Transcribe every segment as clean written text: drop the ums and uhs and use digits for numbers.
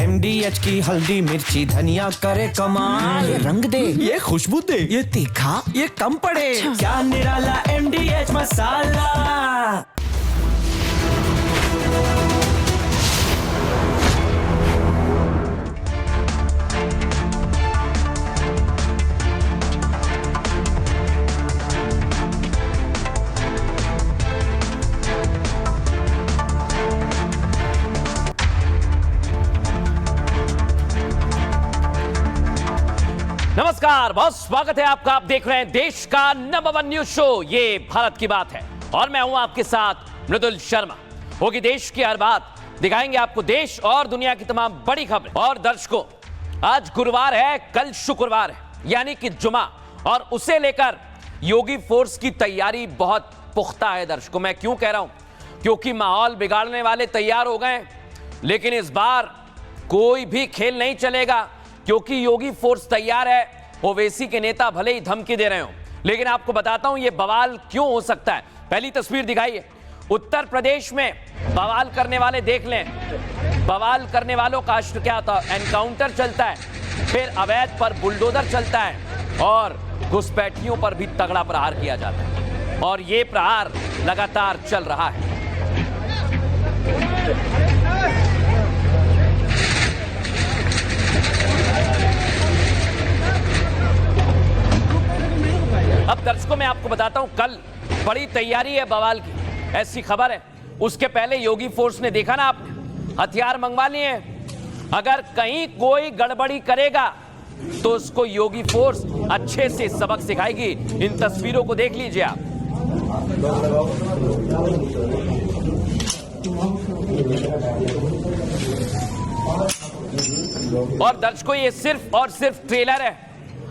MDH की हल्दी मिर्ची धनिया करे कमाल। ये रंग दे, ये खुशबू दे, ये तीखा, ये कम पड़े। क्या निराला MDH मसाला। नमस्कार, बहुत स्वागत है आपका। आप देख रहे हैं देश का नंबर 1 न्यूज शो, ये भारत की बात है और मैं हूं आपके साथ मृदुल शर्मा। होगी देश की हर बात, दिखाएंगे आपको देश और दुनिया की तमाम बड़ी खबरें। और दर्शकों, आज गुरुवार है, कल शुक्रवार है, यानी कि जुमा, और उसे लेकर योगी फोर्स की तैयारी बहुत पुख्ता है। दर्शकों, मैं क्यों कह रहा हूं? क्योंकि माहौल बिगाड़ने वाले तैयार हो गए, लेकिन इस बार कोई भी खेल नहीं चलेगा क्योंकि योगी फोर्स तैयार है। ओवैसी के नेता भले ही धमकी दे रहे हो, लेकिन आपको बताता हूं ये बवाल क्यों हो सकता है। पहली तस्वीर दिखाइए। उत्तर प्रदेश में बवाल करने वाले देख लें। बवाल करने वालों का अश्र क्या होता है? एनकाउंटर चलता है, फिर अवैध पर बुलडोजर चलता है और घुसपैठियों पर भी तगड़ा प्रहार किया जाता है, और ये प्रहार लगातार चल रहा है। अब दर्शकों, मैं आपको बताता हूं, कल बड़ी तैयारी है बवाल की, ऐसी खबर है। उसके पहले योगी फोर्स ने, देखा ना आपने, हथियार मंगवा लिए हैं। अगर कहीं कोई गड़बड़ी करेगा तो उसको योगी फोर्स अच्छे से सबक सिखाएगी। इन तस्वीरों को देख लीजिए आप। और दर्शकों, ये सिर्फ और सिर्फ ट्रेलर है,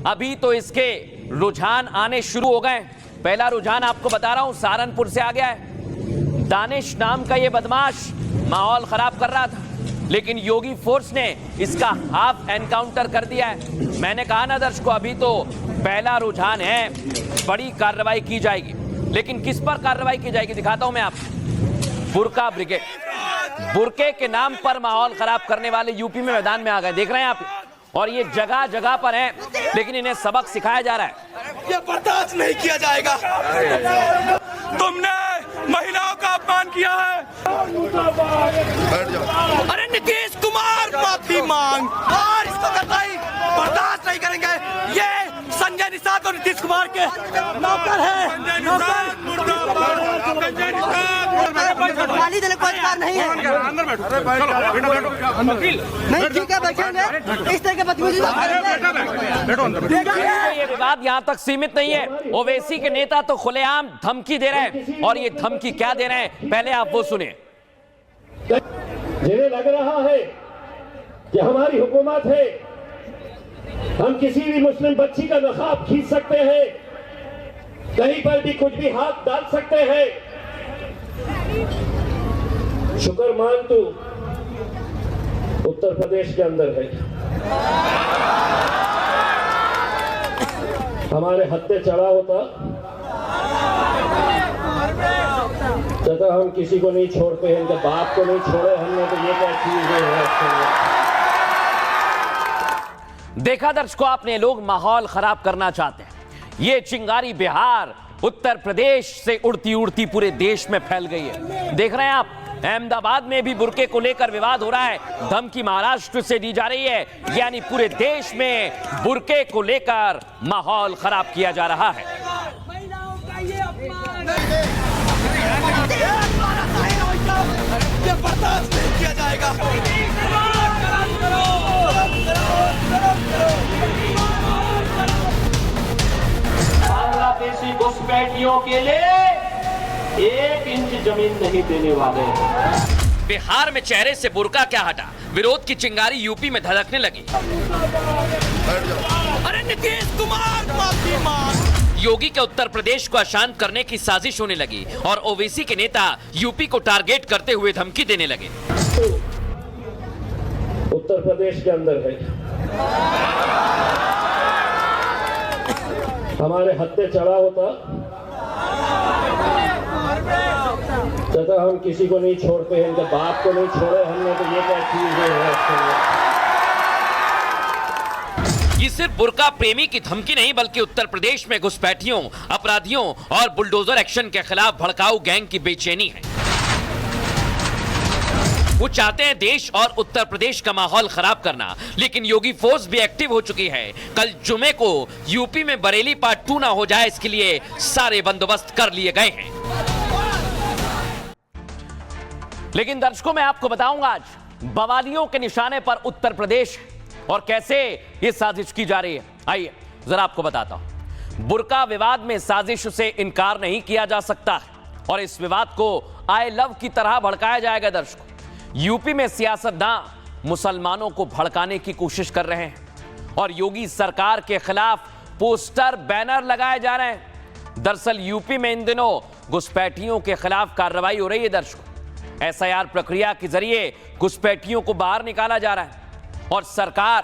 अभी तो इसके रुझान आने शुरू हो गए। पहला रुझान आपको बता रहा हूं, सहारनपुर से आ गया है। दानिश नाम का ये बदमाश माहौल खराब कर रहा था, लेकिन योगी फोर्स ने इसका हाफ एनकाउंटर कर दिया है। मैंने कहा ना दर्शकों, अभी तो पहला रुझान है, बड़ी कार्रवाई की जाएगी। लेकिन किस पर कार्रवाई की जाएगी दिखाता हूं मैं आपको। बुर्का ब्रिगेड, बुर्के के नाम पर माहौल खराब करने वाले यूपी में मैदान में आ गए, देख रहे हैं आप। और ये जगह जगह पर हैं, लेकिन इन्हें सबक सिखाया जा रहा है। ये बर्दाश्त नहीं किया जाएगा। तुमने महिलाओं का अपमान किया है। अरे नीतीश कुमार, माफी मांग, और इसको कतई बर्दाश्त नहीं करेंगे। ये संजय निषाद और नीतीश कुमार के नौकर है। गाली देने कोई अधिकार नहीं है। अंदर बैठो, नहीं, ठीक है, बैठेंगे। इस तरह के बदतमीजी ये विवाद यहाँ तक सीमित नहीं है। ओवैसी के नेता तो खुलेआम धमकी दे रहे हैं, और ये धमकी क्या दे रहे हैं, पहले आप वो सुनिए। जिन्हें लग रहा है कि हमारी हुकूमत है, हम किसी भी मुस्लिम बच्ची का नकाब खींच सकते हैं, कहीं पर भी कुछ भी हाथ डाल सकते हैं, शुक्र मान तू उत्तर प्रदेश के अंदर है। हमारे हत्थे चढ़ा होता हम किसी को नहीं छोड़ते हैं, इनके बाप को नहीं छोड़े हमने, तो ये क्या चीज है? देखा दर्शकों आपने, लोग माहौल खराब करना चाहते हैं। ये चिंगारी बिहार, उत्तर प्रदेश से उड़ती उड़ती पूरे देश में फैल गई है। देख रहे हैं आप, अहमदाबाद में भी बुर्के को लेकर विवाद हो रहा है। धमकी महाराष्ट्र से दी जा रही है, यानी पूरे देश में बुर्के को लेकर माहौल खराब किया जा रहा है। ये बर्दाश्त नहीं किया जाएगा। बांग्लादेशी घुसपैठियों के लिए 1 इंच जमीन नहीं देने वाले। बिहार में चेहरे से बुर्का क्या हटा, विरोध की चिंगारी यूपी में धधकने लगी। अरे नीतीश कुमार, माफी मांग। योगी के उत्तर प्रदेश को अशांत करने की साजिश होने लगी और ओवैसी के नेता यूपी को टारगेट करते हुए धमकी देने लगे। उत्तर प्रदेश के अंदर है, हमारे हत्थे चढ़ा होता हम किसी को नहीं छोड़ते हैं, इनके बाप को नहीं छोड़े हमने, तो ये क्या चीज है? सिर्फ बुर्का प्रेमी की धमकी नहीं बल्कि उत्तर प्रदेश में घुसपैठियों, अपराधियों और बुलडोजर एक्शन के खिलाफ भड़काऊ गैंग की बेचैनी है। वो चाहते हैं देश और उत्तर प्रदेश का माहौल खराब करना, लेकिन योगी फोर्स भी एक्टिव हो चुकी है। कल जुमे को यूपी में बरेली पार्ट 2 ना हो जाए, इसके लिए सारे बंदोबस्त कर लिए गए हैं। लेकिन दर्शकों, मैं आपको बताऊंगा आज बवालियों के निशाने पर उत्तर प्रदेश और कैसे ये साजिश की जा रही है। आइए जरा आपको बताता हूं। बुर्का विवाद में साजिश से इनकार नहीं किया जा सकता और इस विवाद को आई लव की तरह भड़काया जाएगा। दर्शकों, यूपी में सियासतदान मुसलमानों को भड़काने की कोशिश कर रहे हैं और योगी सरकार के खिलाफ पोस्टर बैनर लगाए जा रहे हैं। दरअसल यूपी में इन दिनों घुसपैठियों के खिलाफ कार्रवाई हो रही है। दर्शकों, एसआईआर प्रक्रिया के जरिए घुसपैठियों को बाहर निकाला जा रहा है और सरकार,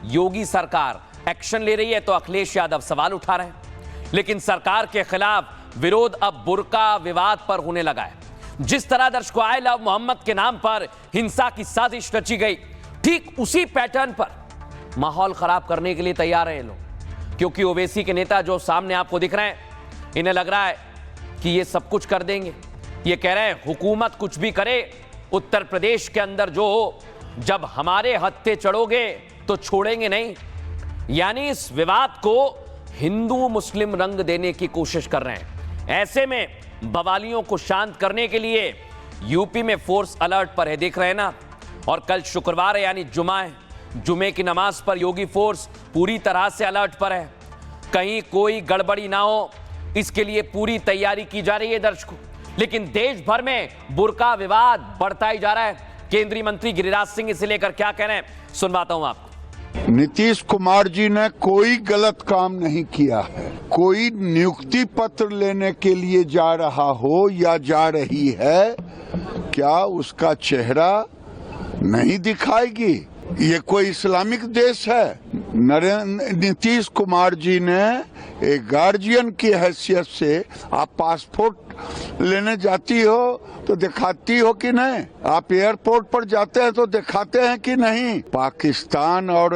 योगी सरकार एक्शन ले रही है तो अखिलेश यादव सवाल उठा रहे हैं। लेकिन सरकार के खिलाफ विरोध अब बुर्का विवाद पर होने लगा है। जिस तरह दर्शकों आई लव मोहम्मद के नाम पर हिंसा की साजिश रची गई, ठीक उसी पैटर्न पर माहौल खराब करने के लिए तैयार हैं लोग, क्योंकि ओवैसी के नेता जो सामने आपको दिख रहे हैं, इन्हें लग रहा है कि ये सब कुछ कर देंगे। ये कह रहे हैं हुकूमत कुछ भी करे, उत्तर प्रदेश के अंदर जो हो, जब हमारे हत्थे चढ़ोगे तो छोड़ेंगे नहीं। यानी इस विवाद को हिंदू मुस्लिम रंग देने की कोशिश कर रहे हैं। ऐसे में बवालियों को शांत करने के लिए यूपी में फोर्स अलर्ट पर है, देख रहे हैं ना। और कल शुक्रवार है यानी जुमा है, जुमे की नमाज पर योगी फोर्स पूरी तरह से अलर्ट पर है। कहीं कोई गड़बड़ी ना हो, इसके लिए पूरी तैयारी की जा रही है दर्शकों। लेकिन देश भर में बुर्का विवाद बढ़ता ही जा रहा है। केंद्रीय मंत्री गिरिराज सिंह इसे लेकर क्या कह रहे हैं, सुनवाता हूं आपको। नीतीश कुमार जी ने कोई गलत काम नहीं किया है। कोई नियुक्ति पत्र लेने के लिए जा रहा हो या जा रही है, क्या उसका चेहरा नहीं दिखाएगी? ये कोई इस्लामिक देश है? नीतीश कुमार जी ने एक गार्जियन की हैसियत से, आप पासपोर्ट लेने जाती हो तो दिखाती हो कि नहीं? आप एयरपोर्ट पर जाते हैं तो दिखाते हैं कि नहीं? पाकिस्तान और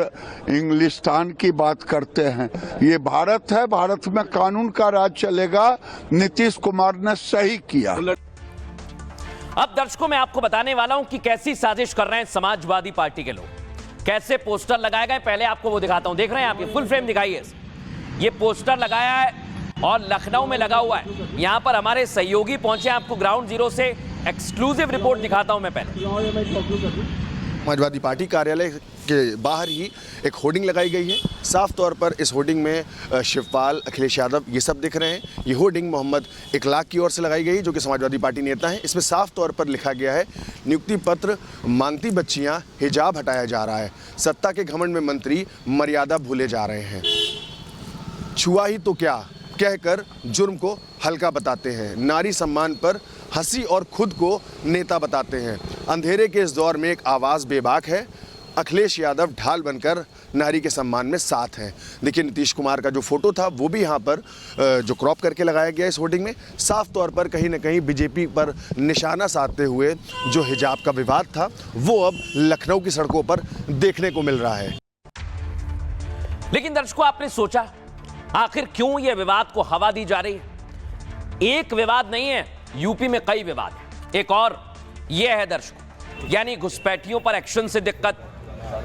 इंग्लिस्तान की बात करते हैं। ये भारत है, भारत में कानून का राज चलेगा। नीतीश कुमार ने सही किया। अब दर्शकों, मैं आपको बताने वाला हूं कि कैसी साजिश कर रहे हैं समाजवादी पार्टी के लोग, कैसे पोस्टर लगाए गए। पहले आपको वो दिखाता हूं, देख रहे हैं आप, ये फुल फ्रेम दिखाइए। ये पोस्टर लगाया है और लखनऊ में लगा हुआ है। यहां पर हमारे सहयोगी पहुंचे, आपको ग्राउंड जीरो से एक्सक्लूसिव रिपोर्ट दिखाता हूं मैं पहले। समाजवादी पार्टी कार्यालय के बाहर ही एक होर्डिंग लगाई गई है। साफ तौर पर इस होर्डिंग में शिवपाल, अखिलेश यादव ये सब दिख रहे हैं। ये होर्डिंग मोहम्मद इकलाक की ओर से लगाई गई, जो कि समाजवादी पार्टी नेता हैं। इसमें साफ तौर पर लिखा गया है, नियुक्ति पत्र मांगती बच्चियां, हिजाब हटाया जा रहा है, सत्ता के घमंड में मंत्री मर्यादा भूले जा रहे हैं, छुआ ही तो क्या कहकर जुर्म को हल्का बताते हैं, नारी सम्मान पर हंसी और खुद को नेता बताते हैं। अंधेरे के इस दौर में एक आवाज़ बेबाक है, अखिलेश यादव ढाल बनकर नारी के सम्मान में साथ हैं। देखिए, नीतीश कुमार का जो फोटो था वो भी यहाँ पर जो क्रॉप करके लगाया गया इस होर्डिंग में, साफ तौर पर कहीं ना कहीं बीजेपी पर निशाना साधते हुए जो हिजाब का विवाद था वो अब लखनऊ की सड़कों पर देखने को मिल रहा है। लेकिन दर्शकों, आपने सोचा आखिर क्यों यह विवाद को हवा दी जा रही है? एक विवाद नहीं है, यूपी में कई विवाद है। एक और यह है दर्शकों, यानी घुसपैठियों पर एक्शन से दिक्कत,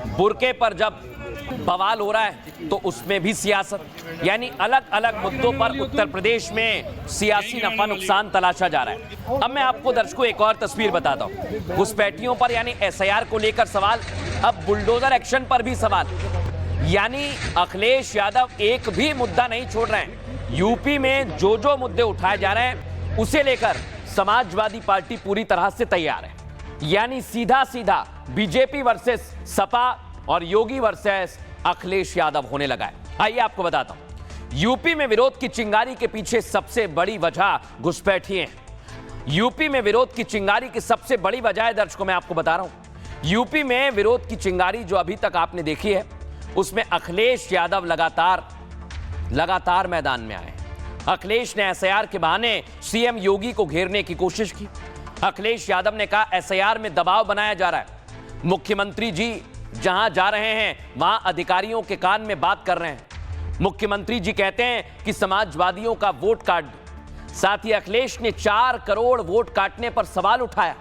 बुर्के पर जब बवाल हो रहा है तो उसमें भी सियासत, यानी अलग अलग मुद्दों पर उत्तर प्रदेश में सियासी नफा नुकसान तलाशा जा रहा है। अब मैं आपको दर्शकों एक और तस्वीर बताता हूं। घुसपैठियों पर यानी एसआईआर को लेकर सवाल, अब बुलडोजर एक्शन पर भी सवाल। यानी अखिलेश यादव एक भी मुद्दा नहीं छोड़ रहे हैं। यूपी में जो जो मुद्दे उठाए जा रहे हैं उसे लेकर समाजवादी पार्टी पूरी तरह से तैयार है। यानी सीधा सीधा बीजेपी वर्सेस सपा और योगी वर्सेस अखिलेश यादव होने लगा है। आइए आपको बताता हूं, यूपी में विरोध की चिंगारी के पीछे सबसे बड़ी वजह घुसपैठिए हैं। यूपी में विरोध की चिंगारी की सबसे बड़ी वजह है दर्शकों, मैं आपको बता रहा हूं, यूपी में विरोध की चिंगारी जो अभी तक आपने देखी है उसमें अखिलेश यादव लगातार मैदान में आए। अखिलेश ने एसआईआर के बहाने सीएम योगी को घेरने की कोशिश की। अखिलेश यादव ने कहा एसआईआर में दबाव बनाया जा रहा है, मुख्यमंत्री जी जहां जा रहे हैं वहां अधिकारियों के कान में बात कर रहे हैं। मुख्यमंत्री जी कहते हैं कि समाजवादियों का वोट काट दो। साथ ही अखिलेश ने 4 करोड़ वोट काटने पर सवाल उठाया।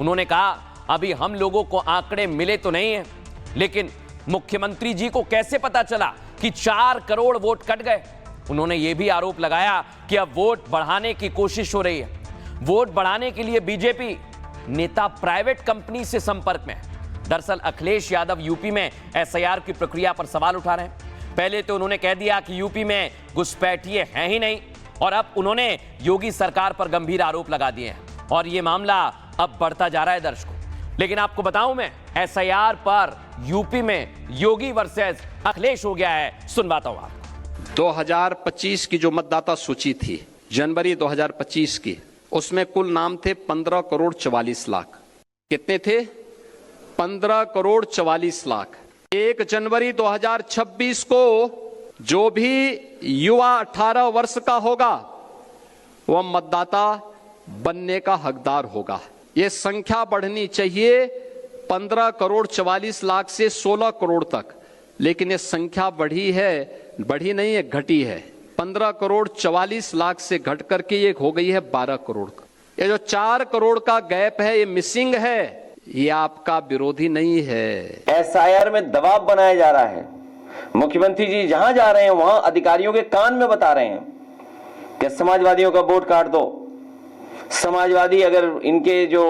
उन्होंने कहा अभी हम लोगों को आंकड़े मिले तो नहीं है, लेकिन मुख्यमंत्री जी को कैसे पता चला कि 4 करोड़ वोट कट गए। उन्होंने यह भी आरोप लगाया कि अब वोट बढ़ाने की कोशिश हो रही है। वोट बढ़ाने के लिए बीजेपी नेता प्राइवेट कंपनी से संपर्क में है। दरअसल अखिलेश यादव यूपी में एसआईआर की प्रक्रिया पर सवाल उठा रहे हैं। पहले तो उन्होंने कह दिया कि यूपी में घुसपैठिए हैं ही नहीं, और अब उन्होंने योगी सरकार पर गंभीर आरोप लगा दिए हैं और यह मामला अब बढ़ता जा रहा है दर्शकों। लेकिन आपको बताऊं मैं, एसआईआर पर यूपी में योगी वर्सेस अखिलेश हो गया है। सुनवाता हूं आपको। 2025 की जो मतदाता सूची थी जनवरी 2025 की, उसमें कुल नाम थे 15 करोड़ 44 लाख। कितने थे? 15 करोड़ 44 लाख। 1 जनवरी 2026 को जो भी युवा 18 वर्ष का होगा वह मतदाता बनने का हकदार होगा। यह संख्या बढ़नी चाहिए 15 करोड़ 44 लाख से 16 करोड़ तक, लेकिन यह संख्या बढ़ी नहीं है, घटी है। 15 करोड़ 44 लाख से घट करके ये हो गई है 12 करोड़ का। ये जो 4 करोड़ का गैप है, ये मिसिंग है, ये आपका विरोधी नहीं है। एसआईआर में दबाव बनाया जा रहा है। मुख्यमंत्री जी जहां जा रहे हैं वहां अधिकारियों के कान में बता रहे हैं कि समाजवादियों का वोट काट दो। समाजवादी अगर इनके जो,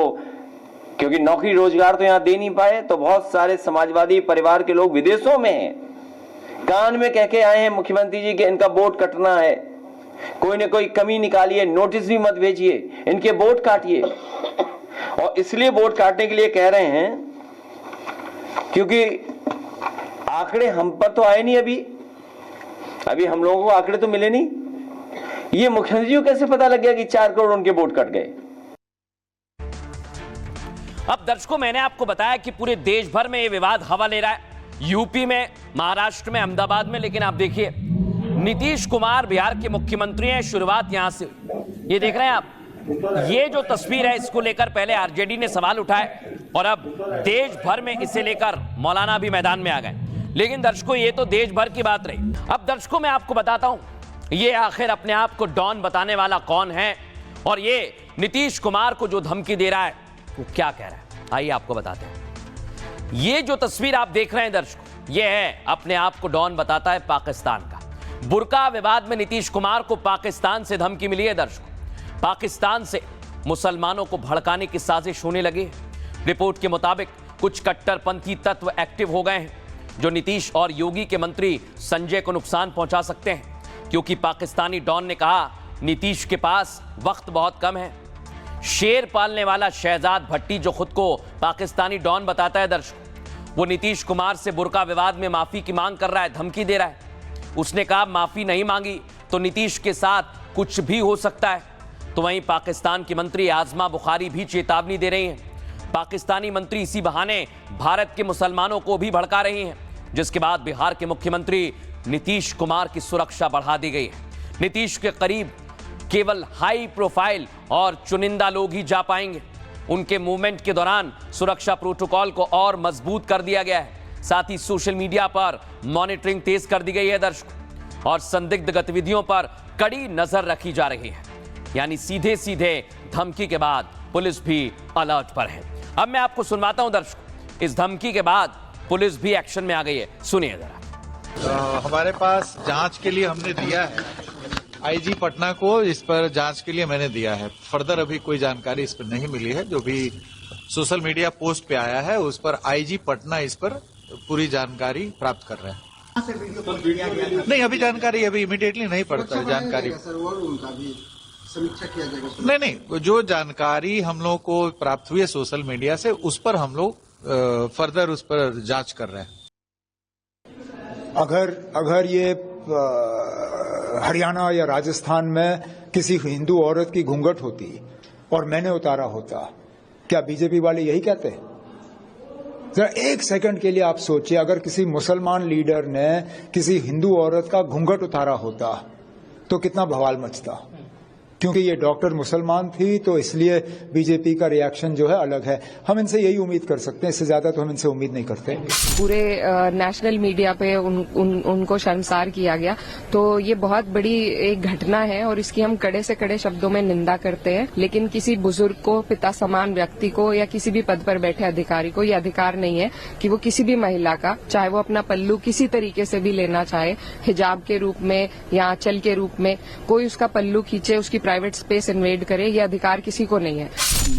क्योंकि नौकरी रोजगार तो यहां दे नहीं पाए, तो बहुत सारे समाजवादी परिवार के लोग विदेशों में हैं, कान में कह के आए हैं मुख्यमंत्री जी के इनका वोट कटना है, कोई ना कोई कमी निकालिए, नोटिस भी मत भेजिए, इनके वोट काटिए। और इसलिए वोट काटने के लिए कह रहे हैं क्योंकि आंकड़े हम पर तो आए नहीं, अभी हम लोगों को आंकड़े तो मिले नहीं। ये मुख्यमंत्री जी को कैसे पता लग गया कि 4 करोड़ उनके वोट कट गए? अब दर्शकों, मैंने आपको बताया कि पूरे देश भर में यह विवाद हवा ले रहा है, यूपी में, महाराष्ट्र में, अहमदाबाद में। लेकिन आप देखिए, नीतीश कुमार बिहार के मुख्यमंत्री हैं, शुरुआत यहां से। ये देख रहे हैं आप, ये जो तस्वीर है, इसको लेकर पहले आरजेडी ने सवाल उठाए और अब देश भर में इसे लेकर मौलाना भी मैदान में आ गए। लेकिन दर्शकों, ये तो देश भर की बात रही। अब दर्शकों, मैं आपको बताता हूं ये आखिर अपने आप को डॉन बताने वाला कौन है और ये नीतीश कुमार को जो धमकी दे रहा है वो क्या कह रहा है। आइए आपको बताते हैं। ये जो तस्वीर आप देख रहे हैं दर्शकों, ये है अपने आप को डॉन बताता है पाकिस्तान का। बुर्का विवाद में नीतीश कुमार को पाकिस्तान से धमकी मिली है दर्शकों। पाकिस्तान से मुसलमानों को भड़काने की साजिश होने लगी है। रिपोर्ट के मुताबिक कुछ कट्टरपंथी तत्व एक्टिव हो गए हैं जो नीतीश और योगी के मंत्री संजय को नुकसान पहुंचा सकते हैं, क्योंकि पाकिस्तानी डॉन ने कहा नीतीश के पास वक्त बहुत कम है। शेर पालने वाला शहजाद भट्टी, जो खुद को पाकिस्तानी डॉन बताता है दर्शकों, वो नीतीश कुमार से बुर्का विवाद में माफी की मांग कर रहा है, धमकी दे रहा है। उसने कहा माफी नहीं मांगी तो नीतीश के साथ कुछ भी हो सकता है। तो वहीं पाकिस्तान की मंत्री आजमा बुखारी भी चेतावनी दे रही हैं। पाकिस्तानी मंत्री इसी बहाने भारत के मुसलमानों को भी भड़का रही हैं, जिसके बाद बिहार के मुख्यमंत्री नीतीश कुमार की सुरक्षा बढ़ा दी गई है। नीतीश के करीब केवल हाई प्रोफाइल और चुनिंदा लोग ही जा पाएंगे। उनके मूवमेंट के दौरान सुरक्षा प्रोटोकॉल को और मजबूत कर दिया गया है। साथ ही सोशल मीडिया पर मॉनिटरिंग तेज कर दी गई है दर्शकों, और संदिग्ध गतिविधियों पर कड़ी नजर रखी जा रही है। यानी सीधे सीधे धमकी के बाद पुलिस भी अलर्ट पर है। अब मैं आपको सुनवाता हूं दर्शकों, इस धमकी के बाद पुलिस भी एक्शन में आ गई है। सुनिए जरा। हमारे पास जांच के लिए हमने दिया है आईजी पटना को, इस पर जांच के लिए मैंने दिया है। फर्दर अभी कोई जानकारी इस पर नहीं मिली है। जो भी सोशल मीडिया पोस्ट पे आया है उस पर आईजी पटना इस पर पूरी जानकारी प्राप्त कर रहे हैं। नहीं, अभी जानकारी अभी इमीडिएटली नहीं पड़ता है जानकारी। समीक्षा किया जाएगा? नहीं, जो जानकारी हम लोग को प्राप्त हुई है सोशल मीडिया से, उस पर हम लोग फर्दर उस पर जांच कर रहे हैं। अगर ये हरियाणा या राजस्थान में किसी हिंदू औरत की घूंघट होती और मैंने उतारा होता, क्या बीजेपी वाले यही कहते? जरा एक सेकंड के लिए आप सोचिए, अगर किसी मुसलमान लीडर ने किसी हिंदू औरत का घूंघट उतारा होता तो कितना बवाल मचता। क्योंकि ये डॉक्टर मुसलमान थी तो इसलिए बीजेपी का रिएक्शन जो है अलग है। हम इनसे यही उम्मीद कर सकते हैं, इससे ज्यादा तो हम इनसे उम्मीद नहीं करते। पूरे नेशनल मीडिया पे उनको शर्मसार किया गया, तो ये बहुत बड़ी एक घटना है और इसकी हम कड़े से कड़े शब्दों में निंदा करते हैं। लेकिन किसी बुजुर्ग को, पिता समान व्यक्ति को या किसी भी पद पर बैठे अधिकारी को ये अधिकार नहीं है कि वो किसी भी महिला का, चाहे वो अपना पल्लू किसी तरीके से भी लेना चाहे, हिजाब के रूप में या आंचल के रूप में, कोई उसका पल्लू खींचे, उसकी प्राइवेट स्पेस इन्वेड करे, ये अधिकार किसी को नहीं है।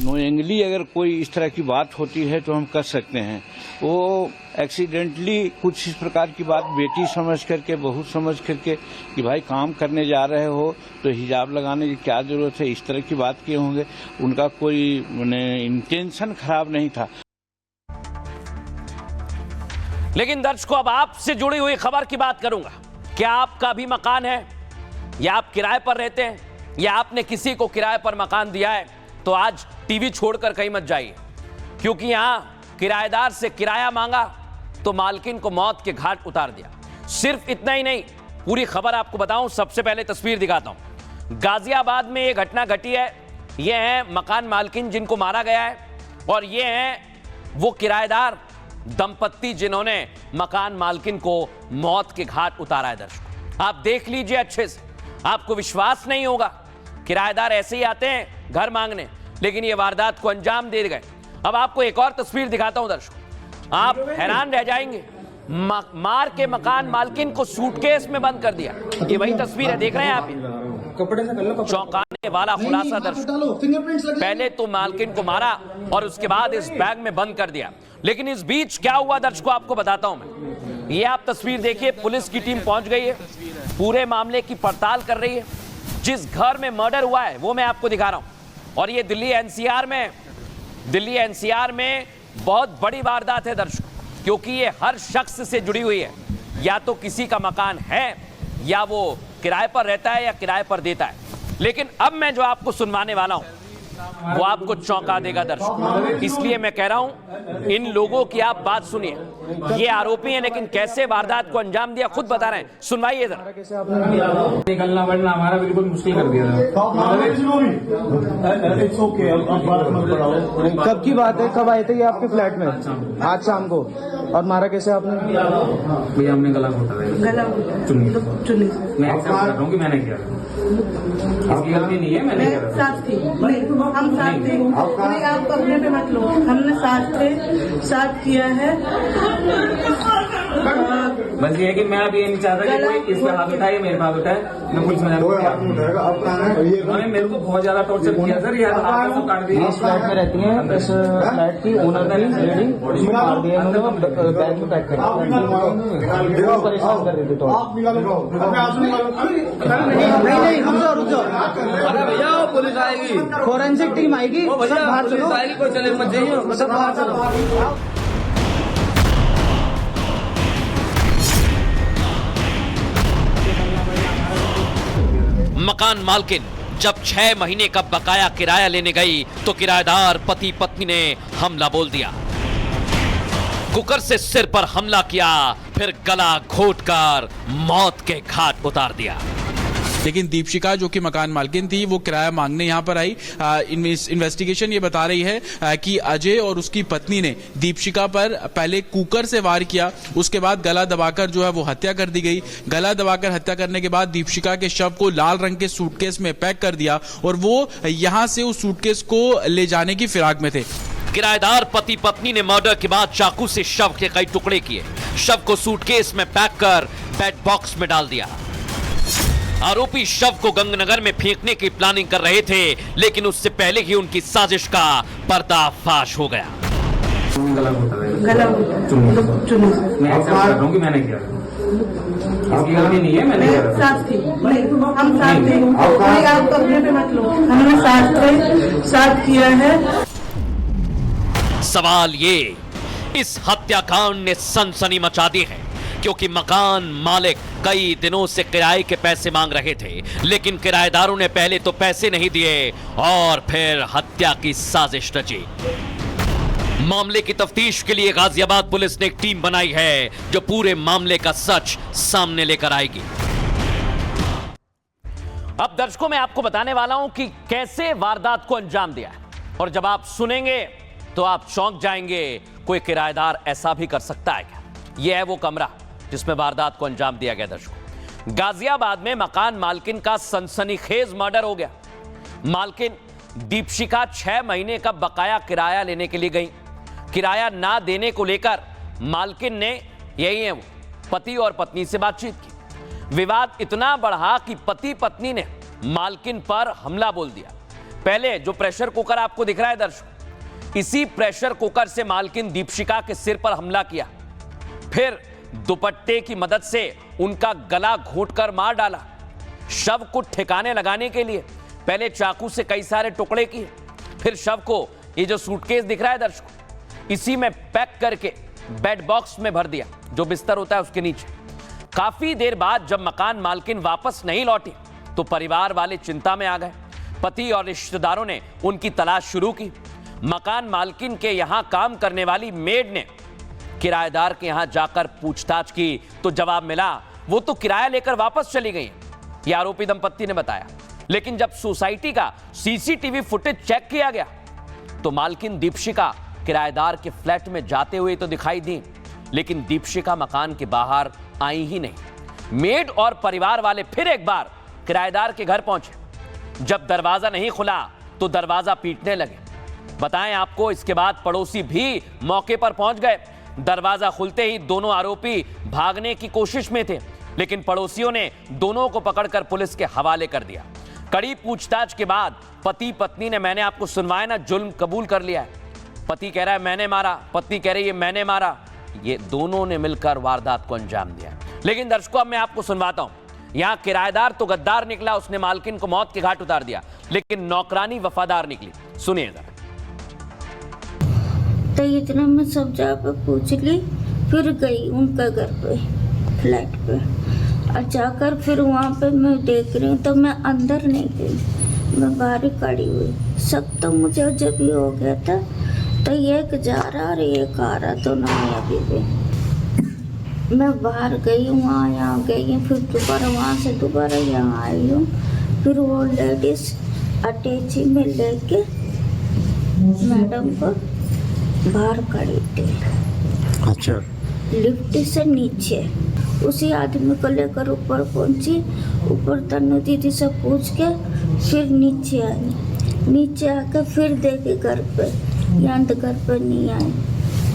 नोइंगली अगर कोई इस तरह की बात होती है तो हम कर सकते हैं। वो एक्सीडेंटली कुछ इस प्रकार की बात बेटी समझ करके, बहू समझ करके कि भाई काम करने जा रहे हो तो हिजाब लगाने की क्या जरूरत है, इस तरह की बात किए होंगे। उनका कोई इंटेंशन खराब नहीं था। लेकिन दर्शकों, अब आपसे जुड़ी हुई खबर की बात करूंगा। क्या आपका भी मकान है या आप किराए पर रहते हैं या आपने किसी को किराए पर मकान दिया है, तो आज टीवी छोड़कर कहीं मत जाइए, क्योंकि यहां किराएदार से किराया मांगा तो मालकिन को मौत के घाट उतार दिया। सिर्फ इतना ही नहीं, पूरी खबर आपको बताऊं। सबसे पहले तस्वीर दिखाता हूं। गाजियाबाद में यह घटना घटी है। यह है मकान मालकिन जिनको मारा गया है, और यह है वो किराएदार दंपत्ति जिन्होंने मकान मालकिन को मौत के घाट उतारा है। दर्शकों, आप देख लीजिए अच्छे से, आपको विश्वास नहीं होगा। किराएदार ऐसे ही आते हैं घर मांगने, लेकिन ये वारदात को अंजाम दे गए। अब आपको एक और तस्वीर दिखाता हूं दर्शकों, आप हैरान रह जाएंगे। मार के मकान मालकिन को सूटकेस में बंद कर दिया। ये वही तस्वीर है, देख रहे हैं आप। चौंकाने वाला खुलासा दर्शकों, पहले तो मालकिन को मारा और उसके बाद इस बैग में बंद कर दिया। लेकिन इस बीच क्या हुआ दर्शकों, आपको बताता हूं मैं। ये आप तस्वीर देखिए, पुलिस की टीम पहुंच गई है, पूरे मामले की पड़ताल कर रही है। जिस घर में मर्डर हुआ है वो मैं आपको दिखा रहा हूं, और ये दिल्ली एनसीआर में बहुत बड़ी वारदात है दर्शकों, क्योंकि ये हर शख्स से जुड़ी हुई है। या तो किसी का मकान है या वो किराए पर रहता है या किराए पर देता है। लेकिन अब मैं जो आपको सुनवाने वाला हूं वो आपको चौंका देगा दर्शकों, इसलिए मैं कह रहा हूं इन लोगों की आप बात सुनिए। ये आरोपी हैं, लेकिन कैसे वारदात को अंजाम दिया खुद बता रहे हैं, सुनवाइए जरा। निकलना वरना हमारा बिल्कुल मुश्किल कर दिया। कब की बात है, कब आए थे ये आपके फ्लैट में? आज शाम को। और मारा कैसे आपने? भैया हमने गला घोटा चुन्नी। मैं एक्सेप्ट कर रहा हूँ कि मैंने किया, इसकी गलती नहीं है, मैंने किया। साथ थी, हम साथ थे, आप अपने पे मत लो, हमने साथ थे, साथ किया है। बस ये है कि मैं अब ये नहीं चाहता कि कोई इस पे हाथ उठाए, मेरे हाथ उठाए, मैं पुलिस में मेरे को बहुत ज्यादा टॉर्चर किया सर। ये हाथ को काट दिया। इस फ्लैट में रहती है, इस फ्लैट की ओनर लेडी, उसको मार दिया उन्होंने, बैग में पैक कर दिया, परेशान कर देते। तो नहीं, रुक जाओ। अरे भैया पुलिस आएगी, फोरेंसिक टीम आएगी, पुलिस आएगी, कोई चले मत जाइए, सब बाहर चलो। मकान मालकिन जब 6 महीने का बकाया किराया लेने गई तो किराएदार पति पत्नी ने हमला बोल दिया। कुकर से सिर पर हमला किया, फिर गला घोटकर मौत के घाट उतार दिया। लेकिन दीपशिका जो कि मकान मालकिन थी वो किराया मांगने यहाँ पर आई। इन्वेस्टिगेशन ये बता रही है कि अजय और उसकी पत्नी ने दीपशिका पर पहले कुकर से वार किया, उसके बाद गला दबाकर जो है वो हत्या कर दी गई। गला दबाकर हत्या करने के बाद दीपशिका के शव को लाल रंग के सूटकेस में पैक कर दिया और वो यहाँ से उस सूटकेस को ले जाने की फिराक में थे। किराएदार पति पत्नी ने मर्डर के बाद चाकू से शव के कई टुकड़े किए, शव को सूटकेस में पैक कर बेड बॉक्स में डाल दिया। आरोपी शव को गंगनगर में फेंकने की प्लानिंग कर रहे थे, लेकिन उससे पहले ही उनकी साजिश का पर्दाफाश हो गया। गला चुन्नी। मैं एक्सेप्ट कर रहा हूँ कि मैंने किया, इसकी गलती नहीं है, मैंने किया। साथ थी, हम साथ थे, आप अपने पे मत लो, हमने साथ थे, साथ किया है। सवाल ये, इस हत्याकांड ने सनसनी मचा दी है, क्योंकि मकान मालिक कई दिनों से किराए के पैसे मांग रहे थे, लेकिन किराएदारों ने पहले तो पैसे नहीं दिए और फिर हत्या की साजिश रची। मामले की तफ्तीश के लिए गाजियाबाद पुलिस ने एक टीम बनाई है जो पूरे मामले का सच सामने लेकर आएगी। अब दर्शकों मैं आपको बताने वाला हूं कि कैसे वारदात को अंजाम दिया है, और जब आप सुनेंगे तो आप चौंक जाएंगे। कोई किराएदार ऐसा भी कर सकता है क्या? यह है वो कमरा जिसमें वारदात को अंजाम दिया गया। दर्शकों, गाजियाबाद में मकान मालकिन का सनसनीखेज मर्डर हो गया। मालकिन दीपशिका 6 महीने का बकाया किराया लेने के लिए गई। किराया ना देने को लेकर मालकिन ने, यही है वो, पति और पत्नी से बातचीत की। विवाद इतना बढ़ा कि पति पत्नी ने मालकिन पर हमला बोल दिया। पहले जो प्रेशर कुकर आपको दिख रहा है दर्शकों, इसी प्रेशर कुकर से मालकिन दीपशिका के सिर पर हमला किया। फिर दुपट्टे की मदद से उनका गला घोंटकर मार डाला। शव को ठिकाने लगाने के लिए पहले चाकू से कई सारे टुकड़े किए, फिर शव को, ये जो सूटकेस दिख रहा है दर्शकों, इसी में पैक करके बेड बॉक्स में भर दिया, जो बिस्तर होता है उसके नीचे। काफी देर बाद जब मकान मालकिन वापस नहीं लौटी तो परिवार वाले चिंता में आ गए। पति और रिश्तेदारों ने उनकी तलाश शुरू की। मकान मालकिन के यहां काम करने वाली मेड ने किराएदार के यहां जाकर पूछताछ की तो जवाब मिला वो तो किराया लेकर वापस चली गई, यह आरोपी दंपत्ति ने बताया। लेकिन जब सोसाइटी का सीसीटीवी फुटेज चेक किया गया तो मालकिन दीपशिका किराएदार के फ्लैट में जाते हुए तो दिखाई दी, लेकिन दीपशिका मकान के बाहर आई ही नहीं। मेड और परिवार वाले फिर एक बार किराएदार के घर पहुंचे। जब दरवाजा नहीं खुला तो दरवाजा पीटने लगे। बताएं आपको, इसके बाद पड़ोसी भी मौके पर पहुंच गए। दरवाजा खुलते ही दोनों आरोपी भागने की कोशिश में थे, लेकिन पड़ोसियों ने दोनों को पकड़कर पुलिस के हवाले कर दिया। कड़ी पूछताछ के बाद पति पत्नी ने, मैंने आपको सुनवाया ना, जुल्म कबूल कर लिया है। पति कह रहा है मैंने मारा, पत्नी कह रही है मैंने मारा। ये दोनों ने मिलकर वारदात को अंजाम दिया। लेकिन दर्शकों, अब मैं आपको सुनवाता हूं। यहां किराएदार तो गद्दार निकला, उसने मालकिन को मौत के घाट उतार दिया, लेकिन नौकरानी वफादार निकली। सुनिए जरा। तो इतना मैं सब जगह पूछ ली, फिर गई उनका घर पे, फ्लैट पे, और जाकर फिर वहाँ पे मैं देख रही हूँ तो मैं अंदर नहीं गई, मैं बाहर खड़ी हुई। सब तो मुझे जब भी हो गया था तो एक जा रहा और एक आ रहा, दोनों में अभी भी। मैं बाहर गई हूँ, वहाँ यहाँ गई हूँ, फिर दोबारा वहाँ से दोबारा यहाँ आई हूँ। फिर वो लेडीज अटैची में लेके मैडम को बाहर खड़ी थी। अच्छा। लिफ्ट से नीचे उसी आदमी को लेकर ऊपर पहुंची। ऊपर तन्नू दीदी से पूछ के फिर नीचे आई। नीचे आकर फिर देखे घर पे, यहाँ तो घर पे नहीं आए।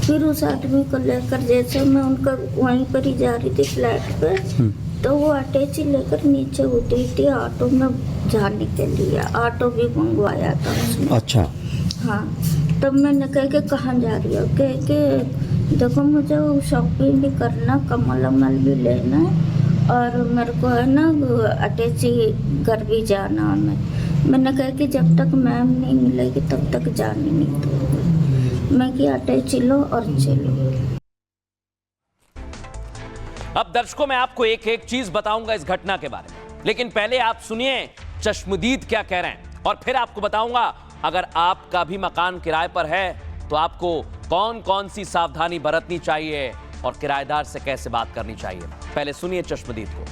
फिर उस आदमी को लेकर, जैसे मैं उनका वहीं पर ही जा रही थी फ्लैट पे, तो वो अटैची लेकर नीचे उतरी थी ऑटो में जाने के लिए। ऑटो भी मंगवाया था उसने। अच्छा। हाँ, तब मैंने कहा कि कहाँ जा रही हो? कह के देखो मुझे शॉपिंग भी करना, कमल अमल भी लेना है, और मेरे को है ना अटैची घर भी जाना है। मैंने कहा कि जब तक मैम नहीं मिलेगी तब तक जाने नहीं दूँगी। मैं कि अटैची लो और चलो। अब दर्शकों, मैं आपको एक एक चीज बताऊंगा इस घटना के बारे में, लेकिन पहले आप सुनिए चश्मदीद क्या कह रहे हैं, और फिर आपको बताऊंगा अगर आपका भी मकान किराए पर है तो आपको कौन कौन सी सावधानी बरतनी चाहिए और किराएदार से कैसे बात करनी चाहिए। पहले सुनिए चश्मदीद को।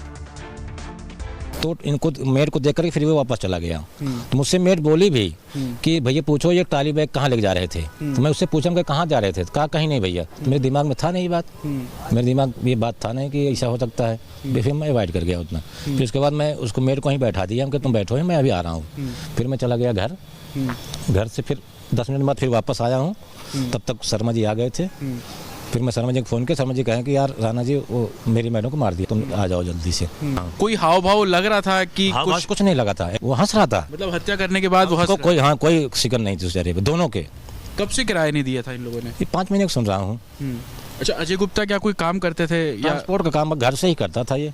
तो इनको मेड को देख कर फिर वो वापस चला गया। तो मुझसे मेड बोली भी कि भैया पूछो ये ट्राली बैग कहाँ लेके जा रहे थे। तो मैं उससे पूछा कि कहाँ जा रहे थे, कहा कहीं नहीं भैया। मेरे दिमाग में था नहीं बात, मेरे दिमाग में ये बात था नहीं कि ऐसा हो सकता है। फिर मैं अवॉइड कर गया उतना। फिर उसके बाद मैं उसको मेड को ही बैठा दिया कि तुम बैठो, मैं अभी आ रहा हूँ। फिर मैं चला गया घर से फिर 10 मिनट बाद फिर वापस आया हूँ। तब तक शर्मा जी आ गए थे। फिर मैं शर्मा जी को फ़ोन किया, शर्मा जी कहें कि यार राणा जी वो मेरी मैडम को मार दिया, तुम आ जाओ जल्दी से। कोई हाव भाव लग रहा था कि कुछ नहीं लगा था, वो हंस रहा था। मतलब हत्या करने के बाद वो हंस कोई कोई शिकन नहीं थी उस चेहरे पे दोनों के। कब से किराया नहीं दिया था इन लोगों ने? 5 महीने सुन रहा हूँ। अच्छा, अजय गुप्ता क्या कोई काम करते थे? ट्रांसपोर्ट का काम घर से ही करता था ये।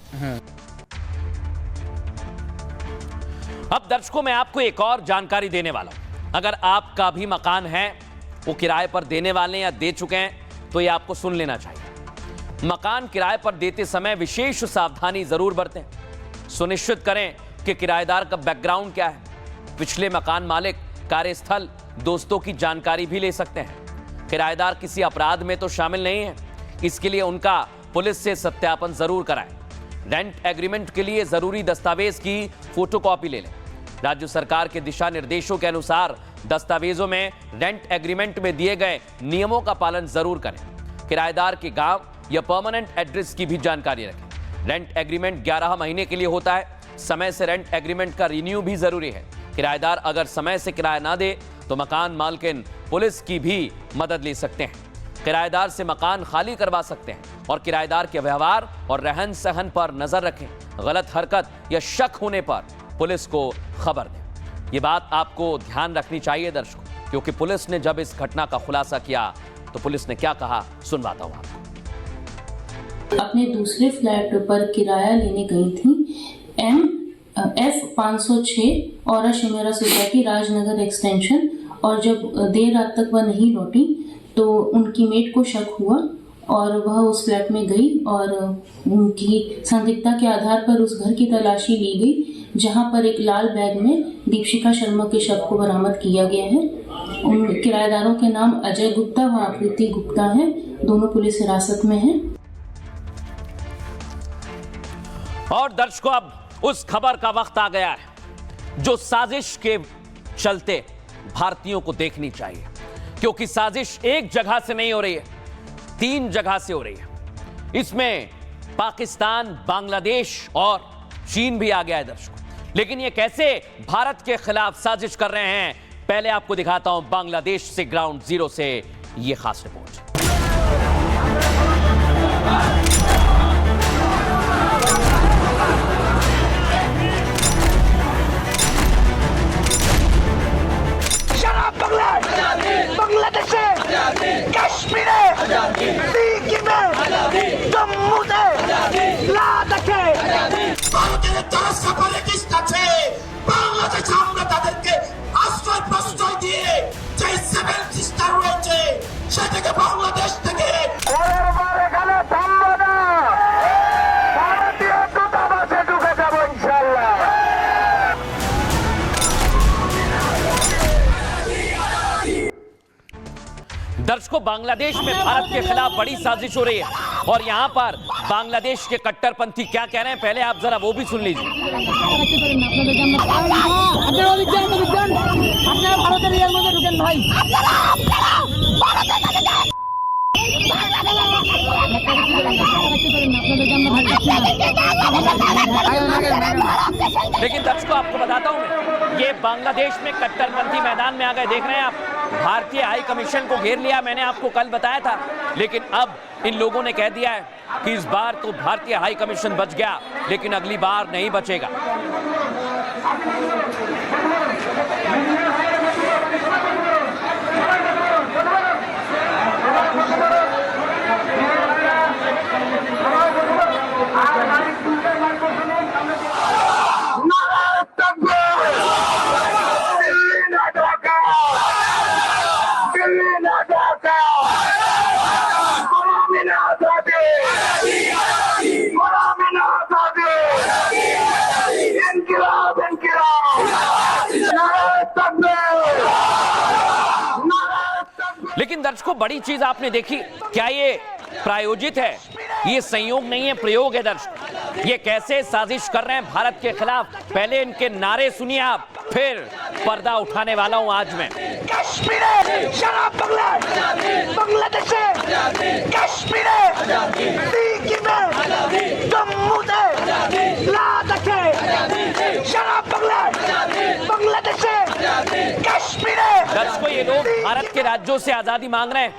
अब दर्शकों, मैं आपको एक और जानकारी देने वाला हूं। अगर आपका भी मकान है, वो किराए पर देने वाले या दे चुके हैं, तो ये आपको सुन लेना चाहिए। मकान किराए पर देते समय विशेष सावधानी जरूर बरतें। सुनिश्चित करें कि किराएदार का बैकग्राउंड क्या है, पिछले मकान मालिक, कार्यस्थल, दोस्तों की जानकारी भी ले सकते हैं। किराएदार किसी अपराध में तो शामिल नहीं है, इसके लिए उनका पुलिस से सत्यापन जरूर कराएं। रेंट एग्रीमेंट के लिए जरूरी दस्तावेज की फोटोकॉपी ले लें। राज्य सरकार के दिशा निर्देशों के अनुसार दस्तावेजों में रेंट एग्रीमेंट में दिए गए नियमों का पालन जरूर करें। किराएदार के गांव या परमानेंट एड्रेस की भी जानकारी रखें। रेंट एग्रीमेंट 11 महीने के लिए होता है। समय से रेंट एग्रीमेंट का रिन्यू भी जरूरी है। किराएदार अगर समय से किराया ना दे तो मकान मालकिन पुलिस की भी मदद ले सकते हैं। किराएदार से मकान खाली करवा सकते हैं और किराएदार के व्यवहार और रहन सहन पर नजर रखें। गलत हरकत या शक होने पर पुलिस को खबर दें। ये बात आपको ध्यान रखनी चाहिए दर्शकों, क्योंकि पुलिस ने जब इस घटना का खुलासा किया तो पुलिस ने क्या कहा सुनवाता हूं आपको। अपने दूसरे फ्लैट पर किराया लेने गई थी F 506 और शिमेरा सोसाइटी राजनगर एक्सटेंशन, और जब देर रात तक वह नहीं लौटी तो उनकी मेट को शक हुआ और वह उस फ्लैट में गई और उनकी संदिग्धता के आधार पर उस घर की तलाशी ली गई, जहां पर एक लाल बैग में दीपशिका शर्मा के शव को बरामद किया गया है। उन किराएदारों के नाम अजय गुप्ता व आकृति गुप्ता है। दोनों पुलिस हिरासत में हैं। और दर्शकों, अब उस खबर का वक्त आ गया है जो साजिश के चलते भारतीयों को देखनी चाहिए, क्योंकि साजिश एक जगह से नहीं हो रही है, 3 जगह से हो रही है। इसमें पाकिस्तान, बांग्लादेश और चीन भी आ गया है दर्शकों। लेकिन ये कैसे भारत के खिलाफ साजिश कर रहे हैं, पहले आपको दिखाता हूं बांग्लादेश से ग्राउंड जीरो से ये खास रिपोर्ट। बांग्लादेशे কাশ্মীরে সিকিমে জম্মুতে লাদাখে ভারতের যারা সেপারেটিস্ট আছে বাংলাদেশে আমরা তাদেরকে আশ্রয় প্রশ্রয় দিয়ে যে 7 সিস্টার রয়েছে সেটাকে বাংলাদেশ থেকে এখানে থামবো না, ভারতীয় দূতাবাসে ঢুকে যাবো ইনশাআল্লাহ। दर्शकों, बांग्लादेश में भारत के खिलाफ बड़ी साजिश हो रही है और यहां पर बांग्लादेश के कट्टरपंथी क्या कह रहे हैं, पहले आप जरा वो भी सुन लीजिए। लेकिन दर्शकों, आपको बताता हूं मैं, ये बांग्लादेश में कट्टरपंथी मैदान में आ गए, देख रहे हैं आप। भारतीय हाई कमीशन को घेर लिया, मैंने आपको कल बताया था। लेकिन अब इन लोगों ने कह दिया है कि इस बार तो भारतीय हाई कमीशन बच गया, लेकिन अगली बार नहीं बचेगा। लेकिन दर्शकों, बड़ी चीज आपने देखी, क्या ये प्रायोजित है? ये संयोग नहीं है, प्रयोग है दर्शकों। ये कैसे साजिश कर रहे हैं भारत के खिलाफ, पहले इनके नारे सुनिए आप, फिर पर्दा उठाने वाला हूं आज मैं। कश्मीरे शराब बांग्लादेशे कश्मीरे सिकिमे जम्मूते लादाखे शराब बांग्लादेशे कश्मीरे। दर्शकों, ये लोग भारत के राज्यों से आजादी मांग रहे हैं,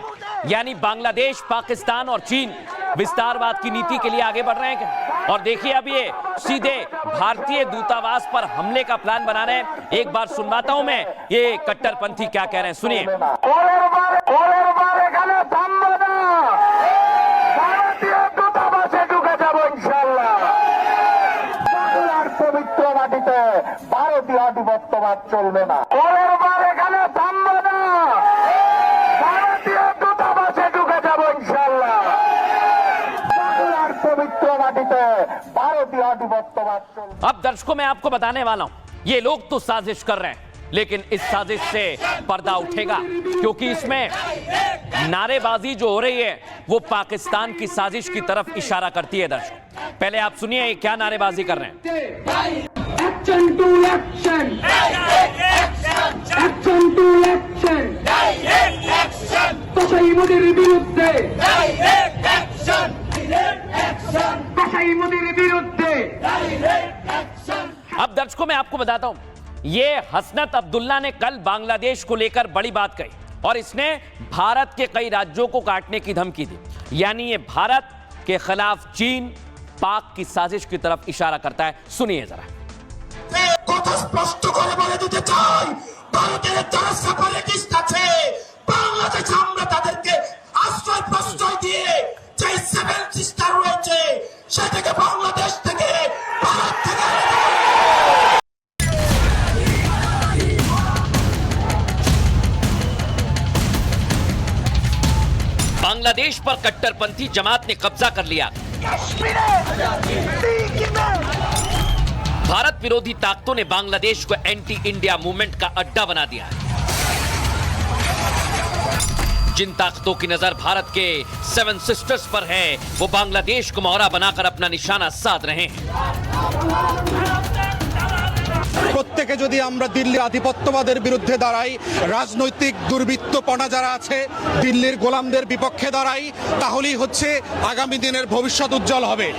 यानी बांग्लादेश, पाकिस्तान और चीन विस्तारवाद की नीति के लिए आगे बढ़ रहे हैं क्या? और देखिए, अब ये सीधे भारतीय दूतावास पर हमले का प्लान बना रहे हैं। एक बार सुनवाता हूं मैं ये कट्टरपंथी क्या कह रहे हैं, सुनिए। পবিত্র মাটিতে ভারতীয় আধিপত্যবাদ চলবে না। अब दर्शकों, मैं आपको बताने वाला हूं, ये लोग तो साजिश कर रहे हैं, लेकिन इस साजिश से पर्दा उठेगा, क्योंकि इसमें नारेबाजी जो हो रही है वो पाकिस्तान की साजिश की तरफ इशारा करती है। दर्शक, पहले आप सुनिए क्या नारेबाजी कर रहे हैं। Action to action, action to action, कसाई मोदीर বিরুদ্ধে, कसाई मोदीर বিরুদ্ধে। अब दर्शकों मैं आपको बताता हूं, ये हसनत अब्दुल्ला ने कल बांग्लादेश को लेकर बड़ी बात कही और इसने भारत के कई राज्यों को काटने की धमकी दी। यानी ये भारत के खिलाफ चीन पाक की साजिश की तरफ इशारा करता है। सुनिए जरा। কথা স্পষ্ট করে বলে দিতে চাই, ভারতের যারা সেপারেটিস্ট আছে, বাংলাদেশে আমরা তাদেরকে আশ্রয় প্রশ্রয় দিয়ে যে সেভেন সিস্টার রয়েছে সেটাকে বাংলাদেশ থেকে, ভারত থেকে बांग्लादेश पर कट्टरपंथी जमात ने कब्जा कर लिया। भारत विरोधी ताकतों ने बांग्लादेश को एंटी इंडिया मूवमेंट का अड्डा बना दिया है। जिन ताकतों की नजर भारत के सेवन सिस्टर्स पर है, वो बांग्लादेश को मोहरा बनाकर अपना निशाना साध रहे हैं। প্রত্যেকে যদি আমরা দিল্লির আধিপত্যবাদের বিরুদ্ধে দাঁড়াই, রাজনৈতিক দুর্বৃত্তপনা যারা আছে দিল্লির গোলামদের বিপক্ষে দাঁড়াই, তাহলেই হচ্ছে আগামী দিনের ভবিষ্যৎ উজ্জ্বল হবে।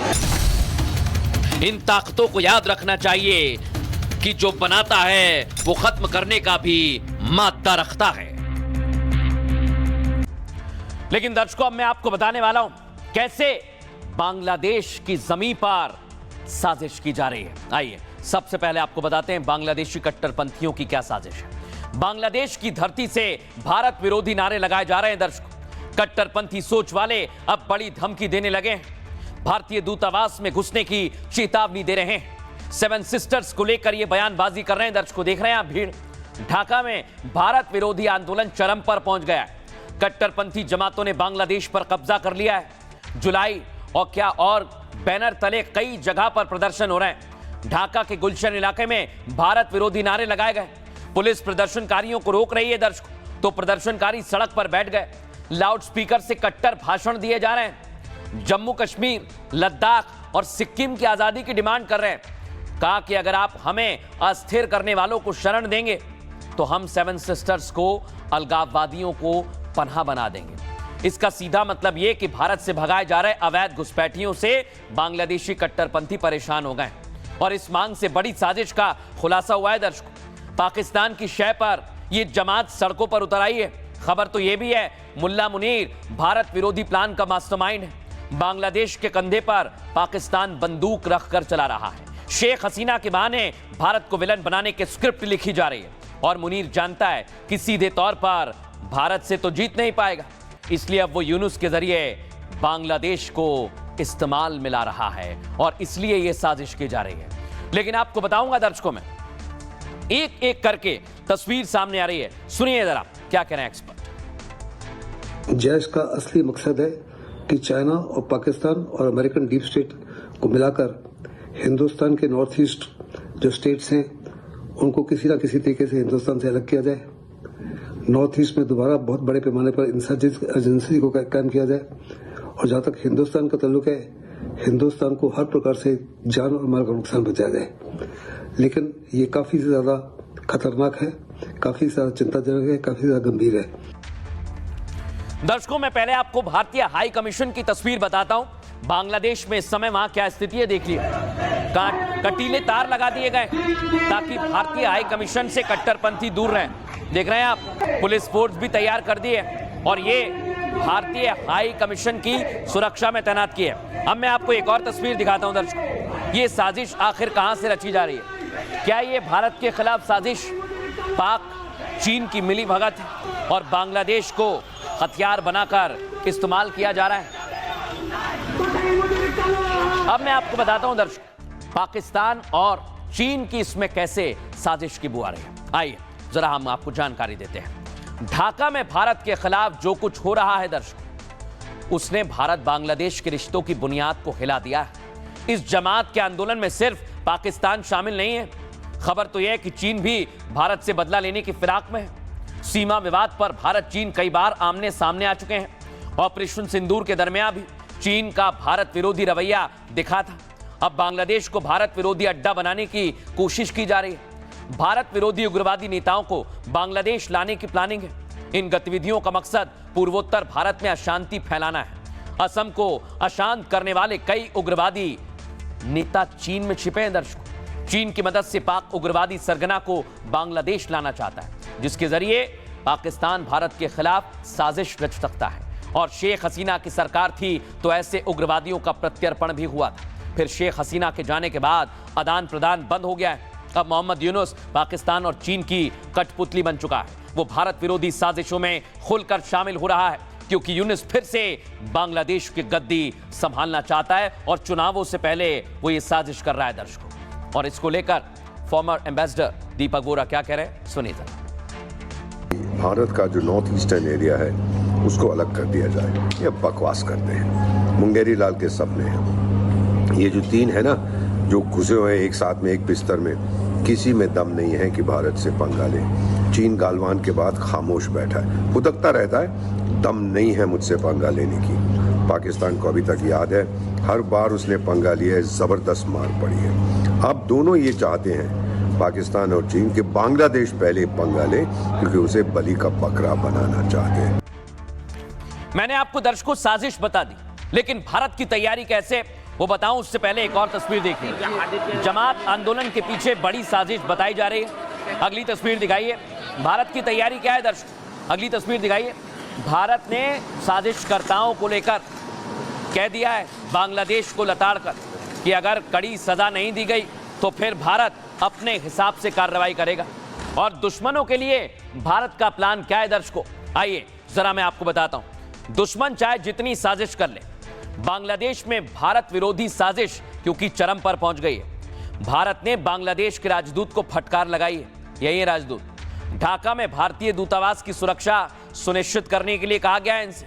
इन ताकतों को याद रखना चाहिए कि जो बनाता है वो खत्म करने का भी मादा रखता है। लेकिन दर्शकों, अब मैं आपको बताने वाला हूं कैसे बांग्लादेश की जमीन पर साजिश की जा रही है। आइए सबसे पहले आपको बताते हैं बांग्लादेशी कट्टरपंथियों की क्या साजिश है। बांग्लादेश की धरती से भारत विरोधी नारे लगाए जा रहे हैं। दर्शकों, कट्टरपंथी सोच वाले अब बड़ी धमकी देने लगे हैं, भारतीय दूतावास में घुसने की चेतावनी दे रहे हैं, सेवन सिस्टर्स को लेकर यह बयानबाजी कर रहे हैं। दर्शकों, देख रहे हैं आप भीड़। ढाका में भारत विरोधी आंदोलन चरम पर पहुंच गया है। कट्टरपंथी जमातों ने बांग्लादेश पर कब्जा कर लिया है। जुलाई और क्या और बैनर तले कई जगह पर प्रदर्शन हो रहे हैं। ढाका के गुलशन इलाके में भारत विरोधी नारे लगाए गए। पुलिस प्रदर्शनकारियों को रोक रही है। दर्शकों, तो प्रदर्शनकारी सड़क पर बैठ गए। लाउडस्पीकर से कट्टर भाषण दिए जा रहे हैं। जम्मू कश्मीर, लद्दाख और सिक्किम की आजादी की डिमांड कर रहे हैं। कहा कि अगर आप हमें अस्थिर करने वालों को शरण देंगे तो हम सेवन सिस्टर्स को, अलगाववादियों को पनाह बना देंगे। इसका सीधा मतलब यह कि भारत से भगाए जा रहे अवैध घुसपैठियों से बांग्लादेशी कट्टरपंथी परेशान हो गए और इस मांग से बड़ी साजिश का खुलासा हुआ है। दर्शकों, पाकिस्तान की शय पर यह जमात सड़कों पर उतर आई है। खबर तो यह भी है मुल्ला मुनीर भारत विरोधी प्लान का मास्टरमाइंड है। बांग्लादेश के कंधे पर पाकिस्तान बंदूक रखकर चला रहा है। शेख हसीना के बहाने भारत को विलन बनाने की स्क्रिप्ट लिखी जा रही है और मुनीर जानता है कि सीधे तौर पर भारत से तो जीत नहीं पाएगा, इसलिए अब वो यूनुस के जरिए बांग्लादेश को इस्तेमाल मिला रहा है और इसलिए यह साजिश की जा रही है। लेकिन आपको बताऊंगा दर्शकों में एक एक करके तस्वीर सामने आ रही है। सुनिए जरा क्या कह रहे हैं एक्सपर्ट। जैश का असली मकसद है कि चाइना और पाकिस्तान और अमेरिकन डीप स्टेट को मिलाकर हिंदुस्तान के नॉर्थ ईस्ट जो स्टेट्स हैं उनको किसी न किसी तरीके से हिंदुस्तान से अलग किया जाए। नॉर्थ ईस्ट में दोबारा बहुत बड़े पैमाने पर इंसर्जेंसी को कायम किया जाए और जहां तक हिंदुस्तान का ताल्लुक है, हिंदुस्तान को हर प्रकार से जान और माल का नुकसान पहुंचाया जाए। लेकिन ये काफी ज्यादा खतरनाक है, काफी ज्यादा चिंताजनक है, काफी ज्यादा गंभीर है। दर्शकों, मैं पहले आपको भारतीय हाई कमीशन की तस्वीर बताता हूं। बांग्लादेश में इस समय वहां क्या स्थिति है देखिए। कटीले तार लगा दिए गए ताकि भारतीय हाई कमीशन से कट्टरपंथी दूर रहें। देख रहे हैं आप, पुलिस फोर्स भी तैयार कर दी है और ये भारतीय हाई कमीशन की सुरक्षा में तैनात की है। अब मैं आपको एक और तस्वीर दिखाता हूं दर्शकों। ये साजिश आखिर कहां से रची जा रही है? क्या ये भारत के खिलाफ साजिश पाक चीन की मिली भगत है और बांग्लादेश को हथियार बनाकर इस्तेमाल किया जा रहा है? अब मैं आपको बताता हूं दर्शक, पाकिस्तान और चीन की इसमें कैसे साजिश की बू आ रही है। आइए जरा हम आपको जानकारी देते हैं। ढाका में भारत के खिलाफ जो कुछ हो रहा है दर्शक, उसने भारत बांग्लादेश के रिश्तों की बुनियाद को हिला दिया है। इस जमात के आंदोलन में सिर्फ पाकिस्तान शामिल नहीं है। खबर तो यह है कि चीन भी भारत से बदला लेने की फिराक में है। सीमा विवाद पर भारत चीन कई बार आमने सामने आ चुके हैं। ऑपरेशन सिंदूर के दरमियान भी चीन का भारत विरोधी रवैया दिखा था। अब बांग्लादेश को भारत विरोधी अड्डा बनाने की कोशिश की जा रही है। भारत विरोधी उग्रवादी नेताओं को बांग्लादेश लाने की प्लानिंग है। इन गतिविधियों का मकसद पूर्वोत्तर भारत में अशांति फैलाना है। असम को अशांत करने वाले कई उग्रवादी नेता चीन में छिपे हैं। दर्शकों, चीन की मदद से पाक उग्रवादी सरगना को बांग्लादेश लाना चाहता है, जिसके जरिए पाकिस्तान भारत के खिलाफ साजिश रच सकता है। और शेख हसीना की सरकार थी तो ऐसे उग्रवादियों का प्रत्यर्पण भी हुआ था। फिर शेख हसीना के जाने के बाद आदान प्रदान बंद हो गया है। अब मोहम्मद यूनुस पाकिस्तान और चीन की कठपुतली बन चुका है। वो भारत विरोधी साजिशों में खुलकर शामिल हो रहा है, क्योंकि यूनुस फिर से बांग्लादेश की गद्दी संभालना चाहता है और चुनावों से पहले वो ये साजिश कर रहा है। दर्शकों, और इसको लेकर फॉर्मर एम्बेसडर दीपक बोरा क्या कह रहे हैं, सुनिए जरा। भारत का जो नॉर्थ ईस्टर्न एरिया है उसको अलग कर दिया जाए, ये बकवास करते हैं, मुंगेरी लाल के सपने हैं। ये जो तीन है ना, जो घुसे हुए एक साथ में एक बिस्तर में, किसी में दम नहीं है कि भारत से पंगा ले। चीन गालवान के बाद खामोश बैठा है, भुदकता रहता है, दम नहीं है मुझसे पंगा लेने की। पाकिस्तान को अभी तक याद है, हर बार उसने पंगा लिया है, जबरदस्त मार पड़ी है। अब दोनों ये चाहते हैं, पाकिस्तान और चीन, कि बांग्लादेश पहले पंगा ले, क्योंकि उसे बलि का बकरा बनाना चाहते हैं। मैंने आपको दर्शकों साजिश बता दी, लेकिन भारत की तैयारी कैसे, वो बताऊं उससे पहले एक और तस्वीर देखिए। जमात आंदोलन के पीछे बड़ी साजिश बताई जा रही है। अगली तस्वीर दिखाइए। भारत की तैयारी क्या है दर्शकों, अगली तस्वीर दिखाइए। भारत ने साजिशकर्ताओं को लेकर कह दिया है बांग्लादेश को लताड़ कर कि अगर कड़ी सजा नहीं दी गई तो फिर भारत अपने हिसाब से कार्रवाई करेगा। और दुश्मनों के लिए भारत का प्लान क्या है दर्शकों, आइए जरा मैं आपको बताता हूं। दुश्मन चाहे जितनी साजिश कर ले, बांग्लादेश में भारत विरोधी साजिश क्योंकि चरम पर पहुंच गई है। भारत ने बांग्लादेश के राजदूत को फटकार लगाई है। यही है राजदूत। ढाका में भारतीय दूतावास की सुरक्षा सुनिश्चित करने के लिए कहा गया है इनसे।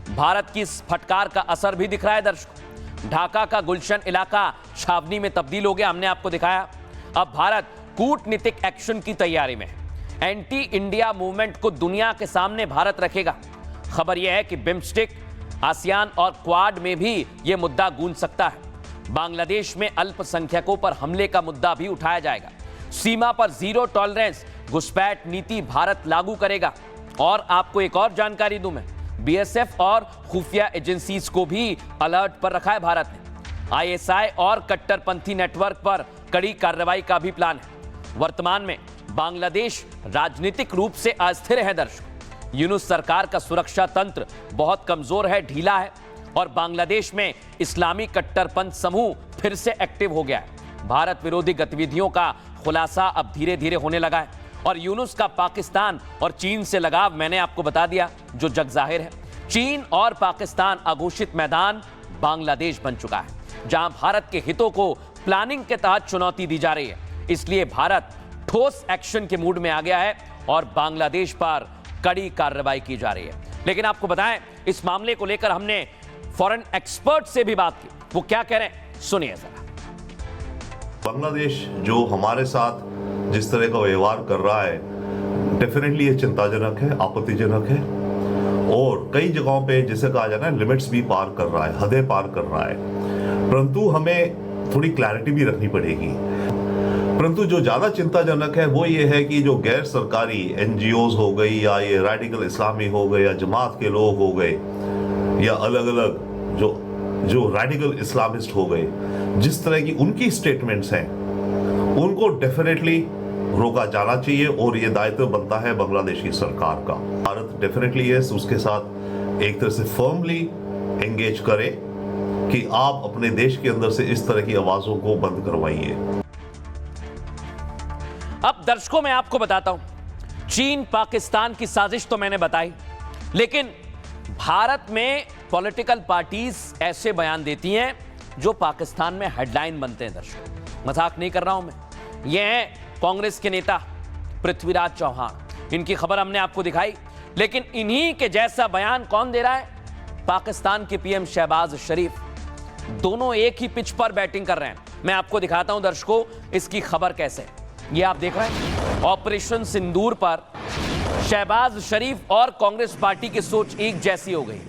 भारत की इस फटकार का असर भी दिख रहा है दर्शकों। ढाका का गुलशन इलाका छावनी में तब्दील हो गया, हमने आपको दिखाया। अब भारत कूटनीतिक एक्शन की तैयारी में है। एंटी इंडिया मूवमेंट को दुनिया के सामने भारत रखेगा। खबर यह है कि बिम्स्टेक, आसियान और क्वाड में भी यह मुद्दा गूंज सकता है। बांग्लादेश में अल्पसंख्यकों पर हमले का मुद्दा भी उठाया जाएगा। सीमा पर जीरो टॉलरेंस घुसपैठ नीति भारत लागू करेगा। और आपको एक और जानकारी दूं मैं, बीएसएफ और खुफिया एजेंसीज को भी अलर्ट पर रखा है भारत ने। आईएसआई और कट्टरपंथी नेटवर्क पर कड़ी कार्रवाई का भी प्लान है। वर्तमान में बांग्लादेश राजनीतिक रूप से अस्थिर है दर्शक। यूनुस सरकार का सुरक्षा तंत्र बहुत कमजोर है, ढीला है, और बांग्लादेश में इस्लामी कट्टरपंथ समूह फिर से एक्टिव हो गया है। भारत विरोधी गतिविधियों का खुलासा अब धीरे धीरे होने लगा है। और यूनुस का पाकिस्तान और चीन से लगाव मैंने आपको बता दिया, जो जग जाहिर है। चीन और पाकिस्तान अघोषित मैदान बांग्लादेश बन चुका है, जहां भारत के हितों को प्लानिंग के तहत चुनौती दी जा रही है। इसलिए भारत ठोस एक्शन के मूड में आ गया है और बांग्लादेश पर कड़ी कार्रवाई की जा रही है। लेकिन आपको बताएं, इस मामले को लेकर हमने फॉरेन एक्सपर्ट से भी बात की। वो क्या कह रहे हैं, सुनिए जरा। बांग्लादेश जो हमारे साथ जिस तरह का व्यवहार कर रहा है, डेफिनेटली ये चिंताजनक है, आपत्तिजनक है, और कई जगहों पे जिसे कहा जाए ना, लिमिट्स भी पार कर रहा है, हदें पार कर रहा है। परंतु हमें थोड़ी क्लैरिटी भी रखनी पड़ेगी। परंतु जो ज्यादा चिंताजनक है वो ये है कि जो गैर सरकारी एनजीओज हो गई, या ये रेडिकल इस्लामी हो गए, या जमात के लोग हो गए, या अलग अलग जो रेडिकल इस्लामिस्ट हो गए, जिस तरह की उनकी स्टेटमेंट्स हैं, उनको डेफिनेटली रोका जाना चाहिए। और ये दायित्व बनता है बांग्लादेश की सरकार का। भारत डेफिनेटली उसके साथ एक तरह से फर्मली एंगेज करे कि आप अपने देश के अंदर से इस तरह की आवाजों को बंद करवाइए। अब दर्शकों मैं आपको बताता हूं, चीन पाकिस्तान की साजिश तो मैंने बताई, लेकिन भारत में पॉलिटिकल पार्टीज ऐसे बयान देती हैं जो पाकिस्तान में हेडलाइन बनते हैं। दर्शकों, मजाक नहीं कर रहा हूं मैं। ये हैं कांग्रेस के नेता पृथ्वीराज चौहान। इनकी खबर हमने आपको दिखाई, लेकिन इन्हीं के जैसा बयान कौन दे रहा है? पाकिस्तान के पीएम शहबाज शरीफ। दोनों एक ही पिच पर बैटिंग कर रहे हैं। मैं आपको दिखाता हूं दर्शकों इसकी खबर कैसे। ये आप देख रहे हैं ऑपरेशन सिंदूर पर शहबाज शरीफ और कांग्रेस पार्टी की सोच एक जैसी हो गई।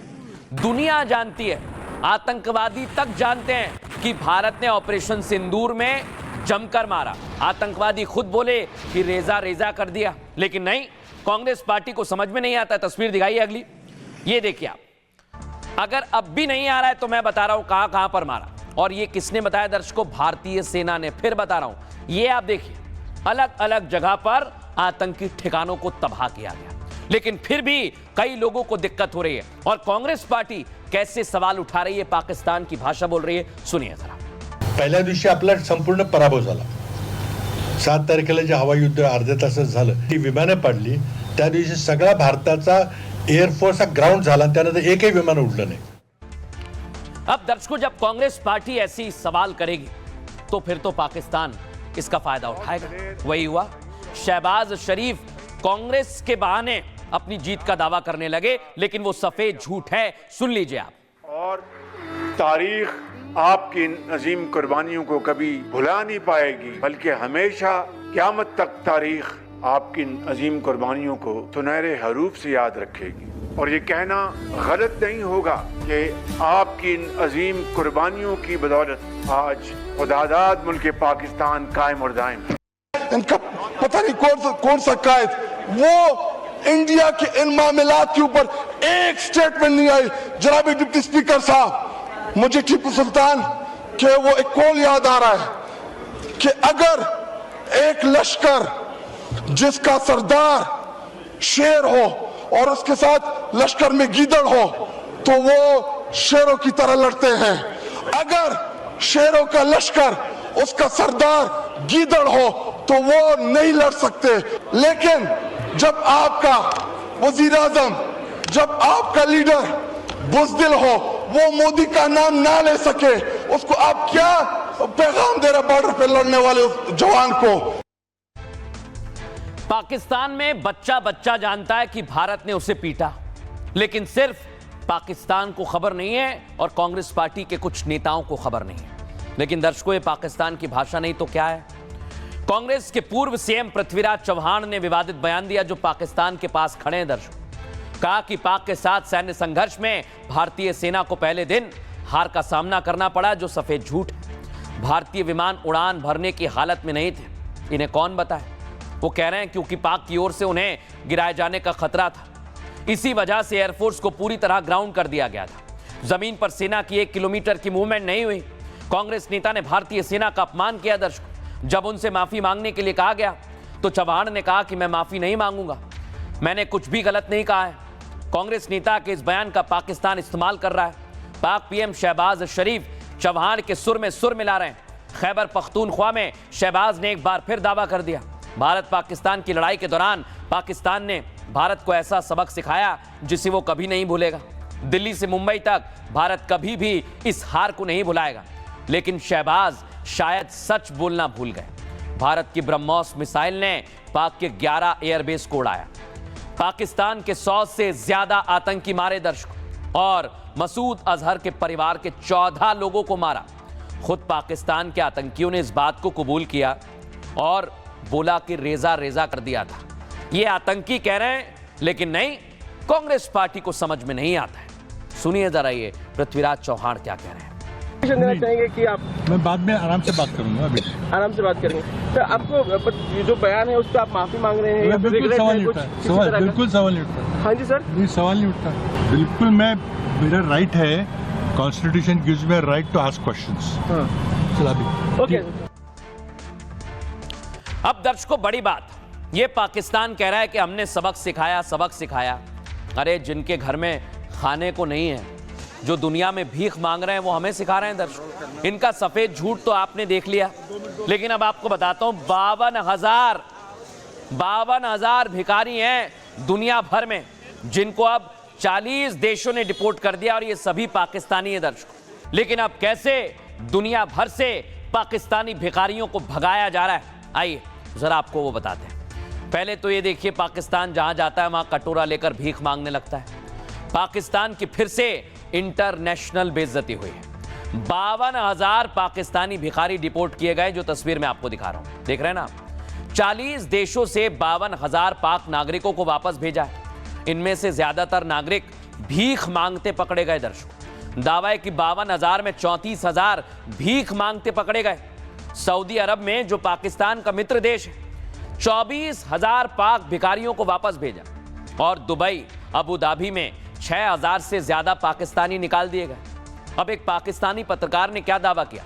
दुनिया जानती है, आतंकवादी तक जानते हैं कि भारत ने ऑपरेशन सिंदूर में जमकर मारा। आतंकवादी खुद बोले कि रेजा रेजा कर दिया, लेकिन नहीं, कांग्रेस पार्टी को समझ में नहीं आता। तस्वीर दिखाइए अगली, ये देखिए आप। अगर अब भी नहीं आ रहा है तो मैं बता रहा हूं कहां कहां पर मारा, और ये किसने बताया दर्शकों? भारतीय सेना ने। फिर बता रहा हूं, ये आप देखिए अलग अलग जगह पर आतंकी ठिकानों को तबाह किया गया, लेकिन फिर भी कई लोगों को दिक्कत हो रही है। और कांग्रेस पार्टी कैसे सवाल उठा रही है, पाकिस्तान की भाषा बोल रही है, सुनिए जरा। पहिल्या दिवशी आपला संपूर्ण पराभव झाला। 7 तारखेला जे हवाई युद्ध अर्ध्या तासात झालं, ती विमानं पडली, त्या दिवशी सगळा भारताचा एअरफोर्स ग्राउंड झाला, त्यानंतर एकही विमान उडलं नाही। अब दर्शकों, जब कांग्रेस पार्टी ऐसी सवाल करेगी तो फिर तो पाकिस्तान इसका फायदा उठाएगा। वही हुआ, शहबाज शरीफ कांग्रेस के बहाने अपनी जीत का दावा करने लगे, लेकिन वो सफेद झूठ है। सुन लीजिए आप। और तारीख आपकी अजीम कुर्बानियों को कभी भुला नहीं पाएगी, बल्कि हमेशा क़यामत तक तारीख आपकी अजीम कुर्बानियों को सुनहरे हरूफ से याद रखेगी। और ये कहना गलत नहीं होगा कि आपकी इन अजीम कुर्बानियों की बदौलत आज खुदादाद मुल्क पाकिस्तान कायम और दायम है। इनका पता नहीं कौन सा कायद, वो इंडिया के इन मामलात के ऊपर एक स्टेटमेंट नहीं आई। जनाब डिप्टी स्पीकर साहब, मुझे टीपू सुल्तान के वो एक कॉल याद आ रहा है कि अगर एक लश्कर जिसका सरदार शेर हो और उसके साथ लश्कर में गीदड़ हो तो वो शेरों की तरह लड़ते हैं। अगर शेरों का लश्कर उसका सरदार गीदड़ हो तो वो नहीं लड़ सकते। लेकिन जब आपका वजीर आजम, जब आपका लीडर बुज़दिल हो, वो मोदी का नाम ना ले सके, उसको आप क्या पैगाम दे रहे बॉर्डर पे लड़ने वाले जवान को? पाकिस्तान में बच्चा बच्चा जानता है कि भारत ने उसे पीटा, लेकिन सिर्फ पाकिस्तान को खबर नहीं है और कांग्रेस पार्टी के कुछ नेताओं को खबर नहीं है। लेकिन दर्शकों, ये पाकिस्तान की भाषा नहीं तो क्या है? कांग्रेस के पूर्व सीएम पृथ्वीराज चौहान ने विवादित बयान दिया, जो पाकिस्तान के पास खड़े हैं। दर्शकों, कहा कि पाक के साथ सैन्य संघर्ष में भारतीय सेना को पहले दिन हार का सामना करना पड़ा, जो सफेद झूठ है। भारतीय विमान उड़ान भरने की हालत में नहीं थे, इन्हें कौन बताए? वो कह रहे हैं क्योंकि पाक की ओर से उन्हें गिराए जाने का खतरा था, इसी वजह से एयरफोर्स को पूरी तरह ग्राउंड कर दिया गया था। जमीन पर सेना की 1 किलोमीटर की मूवमेंट नहीं हुई। कांग्रेस नेता ने भारतीय सेना का अपमान किया। दर्शकों, जब उनसे माफी मांगने के लिए कहा गया तो चौहान ने कहा कि मैं माफी नहीं मांगूंगा, मैंने कुछ भी गलत नहीं कहा है। कांग्रेस नेता के इस बयान का पाकिस्तान इस्तेमाल कर रहा है। पाक पीएम शहबाज शरीफ चौहान के सुर में सुर मिला रहे हैं। खैबर पख्तूनख्वा में शहबाज ने एक बार फिर दावा कर दिया, भारत पाकिस्तान की लड़ाई के दौरान पाकिस्तान ने भारत को ऐसा सबक सिखाया जिसे वो कभी नहीं भूलेगा। दिल्ली से मुंबई तक भारत कभी भी इस हार को नहीं भुलाएगा। लेकिन शहबाज शायद सच बोलना भूल गए। भारत की ब्रह्मोस मिसाइल ने पाक के 11 एयरबेस को उड़ाया, पाकिस्तान के 100 से ज्यादा आतंकी मारे दर्शकों, और मसूद अजहर के परिवार के 14 लोगों को मारा। खुद पाकिस्तान के आतंकियों ने इस बात को कबूल किया और बोला कि रेजा रेजा कर दिया था। ये आतंकी कह रहे हैं, लेकिन नहीं, कांग्रेस पार्टी को समझ में नहीं आता है। सुनिए जरा ये पृथ्वीराज चौहान क्या कह रहे हैं। चाहेंगे कि आप, मैं बाद में आराम से बात करूंगा, अभी आराम से बात करेंगे। तो आपको ये जो बयान है उस पर आप माफी मांग रहे हैं? बिल्कुल सवाल नहीं उठता, बिल्कुल सवाल नहीं उठता। हाँ जी सर, सवाल नहीं उठता, बिल्कुल। मेरा राइट है, constitution gives me right to ask questions. चला भी ओके। अब दर्शकों, बड़ी बात, ये पाकिस्तान कह रहा है कि हमने सबक सिखाया, सबक सिखाया। अरे जिनके घर में खाने को नहीं है, जो दुनिया में भीख मांग रहे हैं, वो हमें सिखा रहे हैं दर्शकों। इनका सफेद झूठ तो आपने देख लिया, लेकिन अब आपको बताता हूं 52,000 भिखारी हैं दुनिया भर में, जिनको अब 40 देशों ने डिपोर्ट कर दिया, और ये सभी पाकिस्तानी है दर्शकों। लेकिन अब कैसे दुनिया भर से पाकिस्तानी भिखारियों को भगाया जा रहा है, आइए जरा आपको वो बताते हैं। पहले तो ये देखिए, पाकिस्तान जहां जाता है वहां कटोरा लेकर भीख मांगने लगता है। पाकिस्तान की फिर से इंटरनेशनल बेइज्जती हुई है। 52,000 पाकिस्तानी भिखारी डिपोर्ट किए गए, जो तस्वीर में आपको दिखा रहा हूं, देख रहे हैं ना। 40 देशों से 52,000 पाक नागरिकों को वापस भेजा है। इनमें से ज्यादातर नागरिक भीख मांगते पकड़े गए। दर्शकों, दावा है कि 52,000 में 34,000 भीख मांगते पकड़े गए। सऊदी अरब में, जो पाकिस्तान का मित्र देश है, 24,000 पाक भिखारियों को वापस भेजा और दुबई, अबू धाबी में 6,000 से ज्यादा पाकिस्तानी निकाल दिए गए। अब एक पाकिस्तानी पत्रकार ने क्या दावा किया?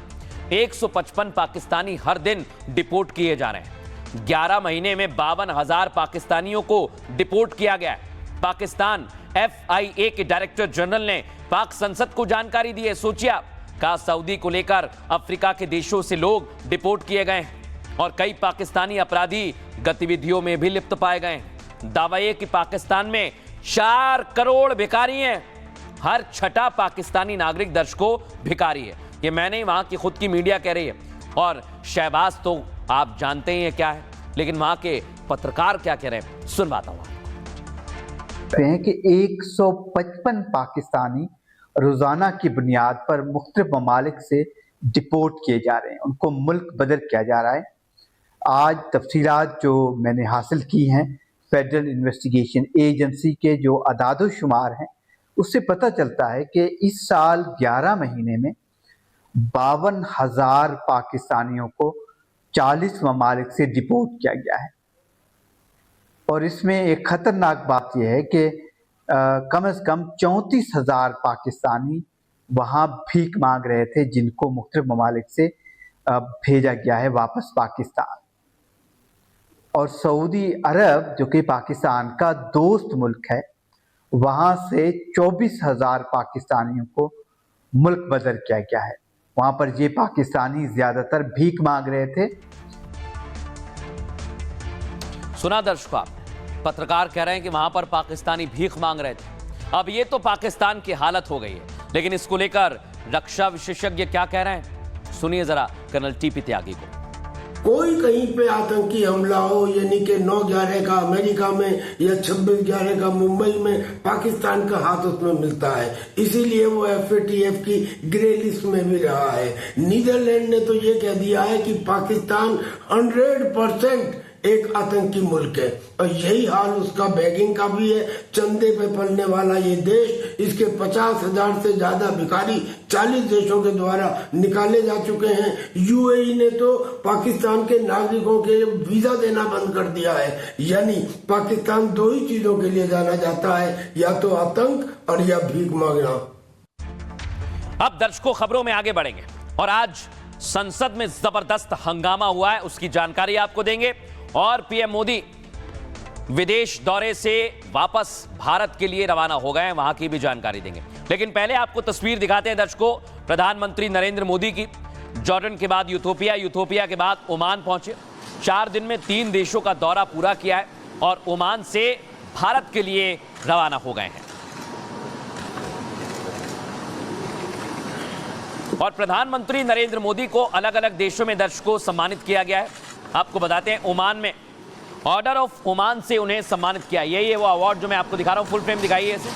155 पाकिस्तानी हर दिन डिपोर्ट किए जा रहे हैं। 11 महीने में 52,000 पाकिस्तानियों को डिपोर्ट किया गया है। पाकिस्तान FIA के डायरेक्टर जनरल ने पाक संसद को जानकारी दी है। सोचिए आप, कहा सऊदी को लेकर अफ्रीका के देशों से लोग डिपोर्ट किए गए हैं और कई पाकिस्तानी अपराधी गतिविधियों में भी लिप्त पाए गए हैं। दावा यह कि पाकिस्तान में 4 करोड़ भिखारी हैं। हर छठा पाकिस्तानी नागरिक, दर्शकों, भिखारी है। ये मैं नहीं, वहां की खुद की मीडिया कह रही है। और शहबाज तो आप जानते ही हैं क्या है, लेकिन वहां के पत्रकार क्या कह रहे हैं, सुनवाता हूं। हैं कि 155 पाकिस्तानी रोजाना की बुनियाद पर मुख्तलिफ ममालिक से डिपोर्ट किए जा रहे हैं, उनको मुल्क बदल किया जा रहा है। आज तफसीलात जो मैंने हासिल की हैं फेडरल इन्वेस्टिगेशन एजेंसी के जो अदाद शुमार हैं, उससे पता चलता है कि इस साल 11 महीने में 52,000 पाकिस्तानियों को 40 ममालिक से डिपोर्ट किया गया है। और इसमें एक खतरनाक बात यह है कि कम से कम 34,000 पाकिस्तानी वहाँ भीख मांग रहे थे, जिनको मुख्तलिफ ममालिक से भेजा गया है वापस पाकिस्तान। और सऊदी अरब, जो कि पाकिस्तान का दोस्त मुल्क है, वहाँ से 24,000 पाकिस्तानियों को मुल्क बदर किया गया है। वहाँ पर ये पाकिस्तानी ज्यादातर भीख मांग रहे थे। सुना दर्शकों, आप पत्रकार कह रहे हैं कि वहां पर पाकिस्तानी भीख मांग रहे थे। अब ये तो पाकिस्तान की हालत हो गई है, लेकिन इसको लेकर रक्षा विशेषज्ञ क्या कह रहे हैं, सुनिए जरा कर्नल टीपी त्यागी को। कोई कहीं पे आतंकी हमला हो, यानी कि 9/11 का अमेरिका में या 26/11 का मुंबई में, पाकिस्तान का हाथ उसमें मिलता है। इसीलिए वो FATF की ग्रे लिस्ट में भी रहा है। नीदरलैंड ने तो ये कह दिया है कि पाकिस्तान 100% एक आतंकी मुल्क है, और यही हाल उसका बैगिंग का भी है। चंदे पे पलने वाला ये देश, इसके 50,000 से ज्यादा भिखारी 40 देशों के द्वारा निकाले जा चुके हैं। UAE ने तो पाकिस्तान के नागरिकों के लिए वीजा देना बंद कर दिया है। यानी पाकिस्तान 2 ही चीजों के लिए जाना जाता है, या तो आतंक और या भीख मांगना। अब दर्शकों, खबरों में आगे बढ़ेंगे और आज संसद में जबरदस्त हंगामा हुआ है, उसकी जानकारी आपको देंगे। और पीएम मोदी विदेश दौरे से वापस भारत के लिए रवाना हो गए हैं, वहां की भी जानकारी देंगे। लेकिन पहले आपको तस्वीर दिखाते हैं दर्शकों, प्रधानमंत्री नरेंद्र मोदी की। जॉर्डन के बाद यूथोपिया, यूथोपिया के बाद ओमान पहुंचे। 4 दिन में 3 देशों का दौरा पूरा किया है और ओमान से भारत के लिए रवाना हो गए हैं। और प्रधानमंत्री नरेंद्र मोदी को अलग अलग देशों में दर्शकों सम्मानित किया गया है। आपको बताते हैं, ओमान में ऑर्डर ऑफ ओमान से उन्हें सम्मानित किया। यही है वो अवार्ड जो मैं आपको दिखा रहा हूं, फुल फ्रेम दिखाइए इसे।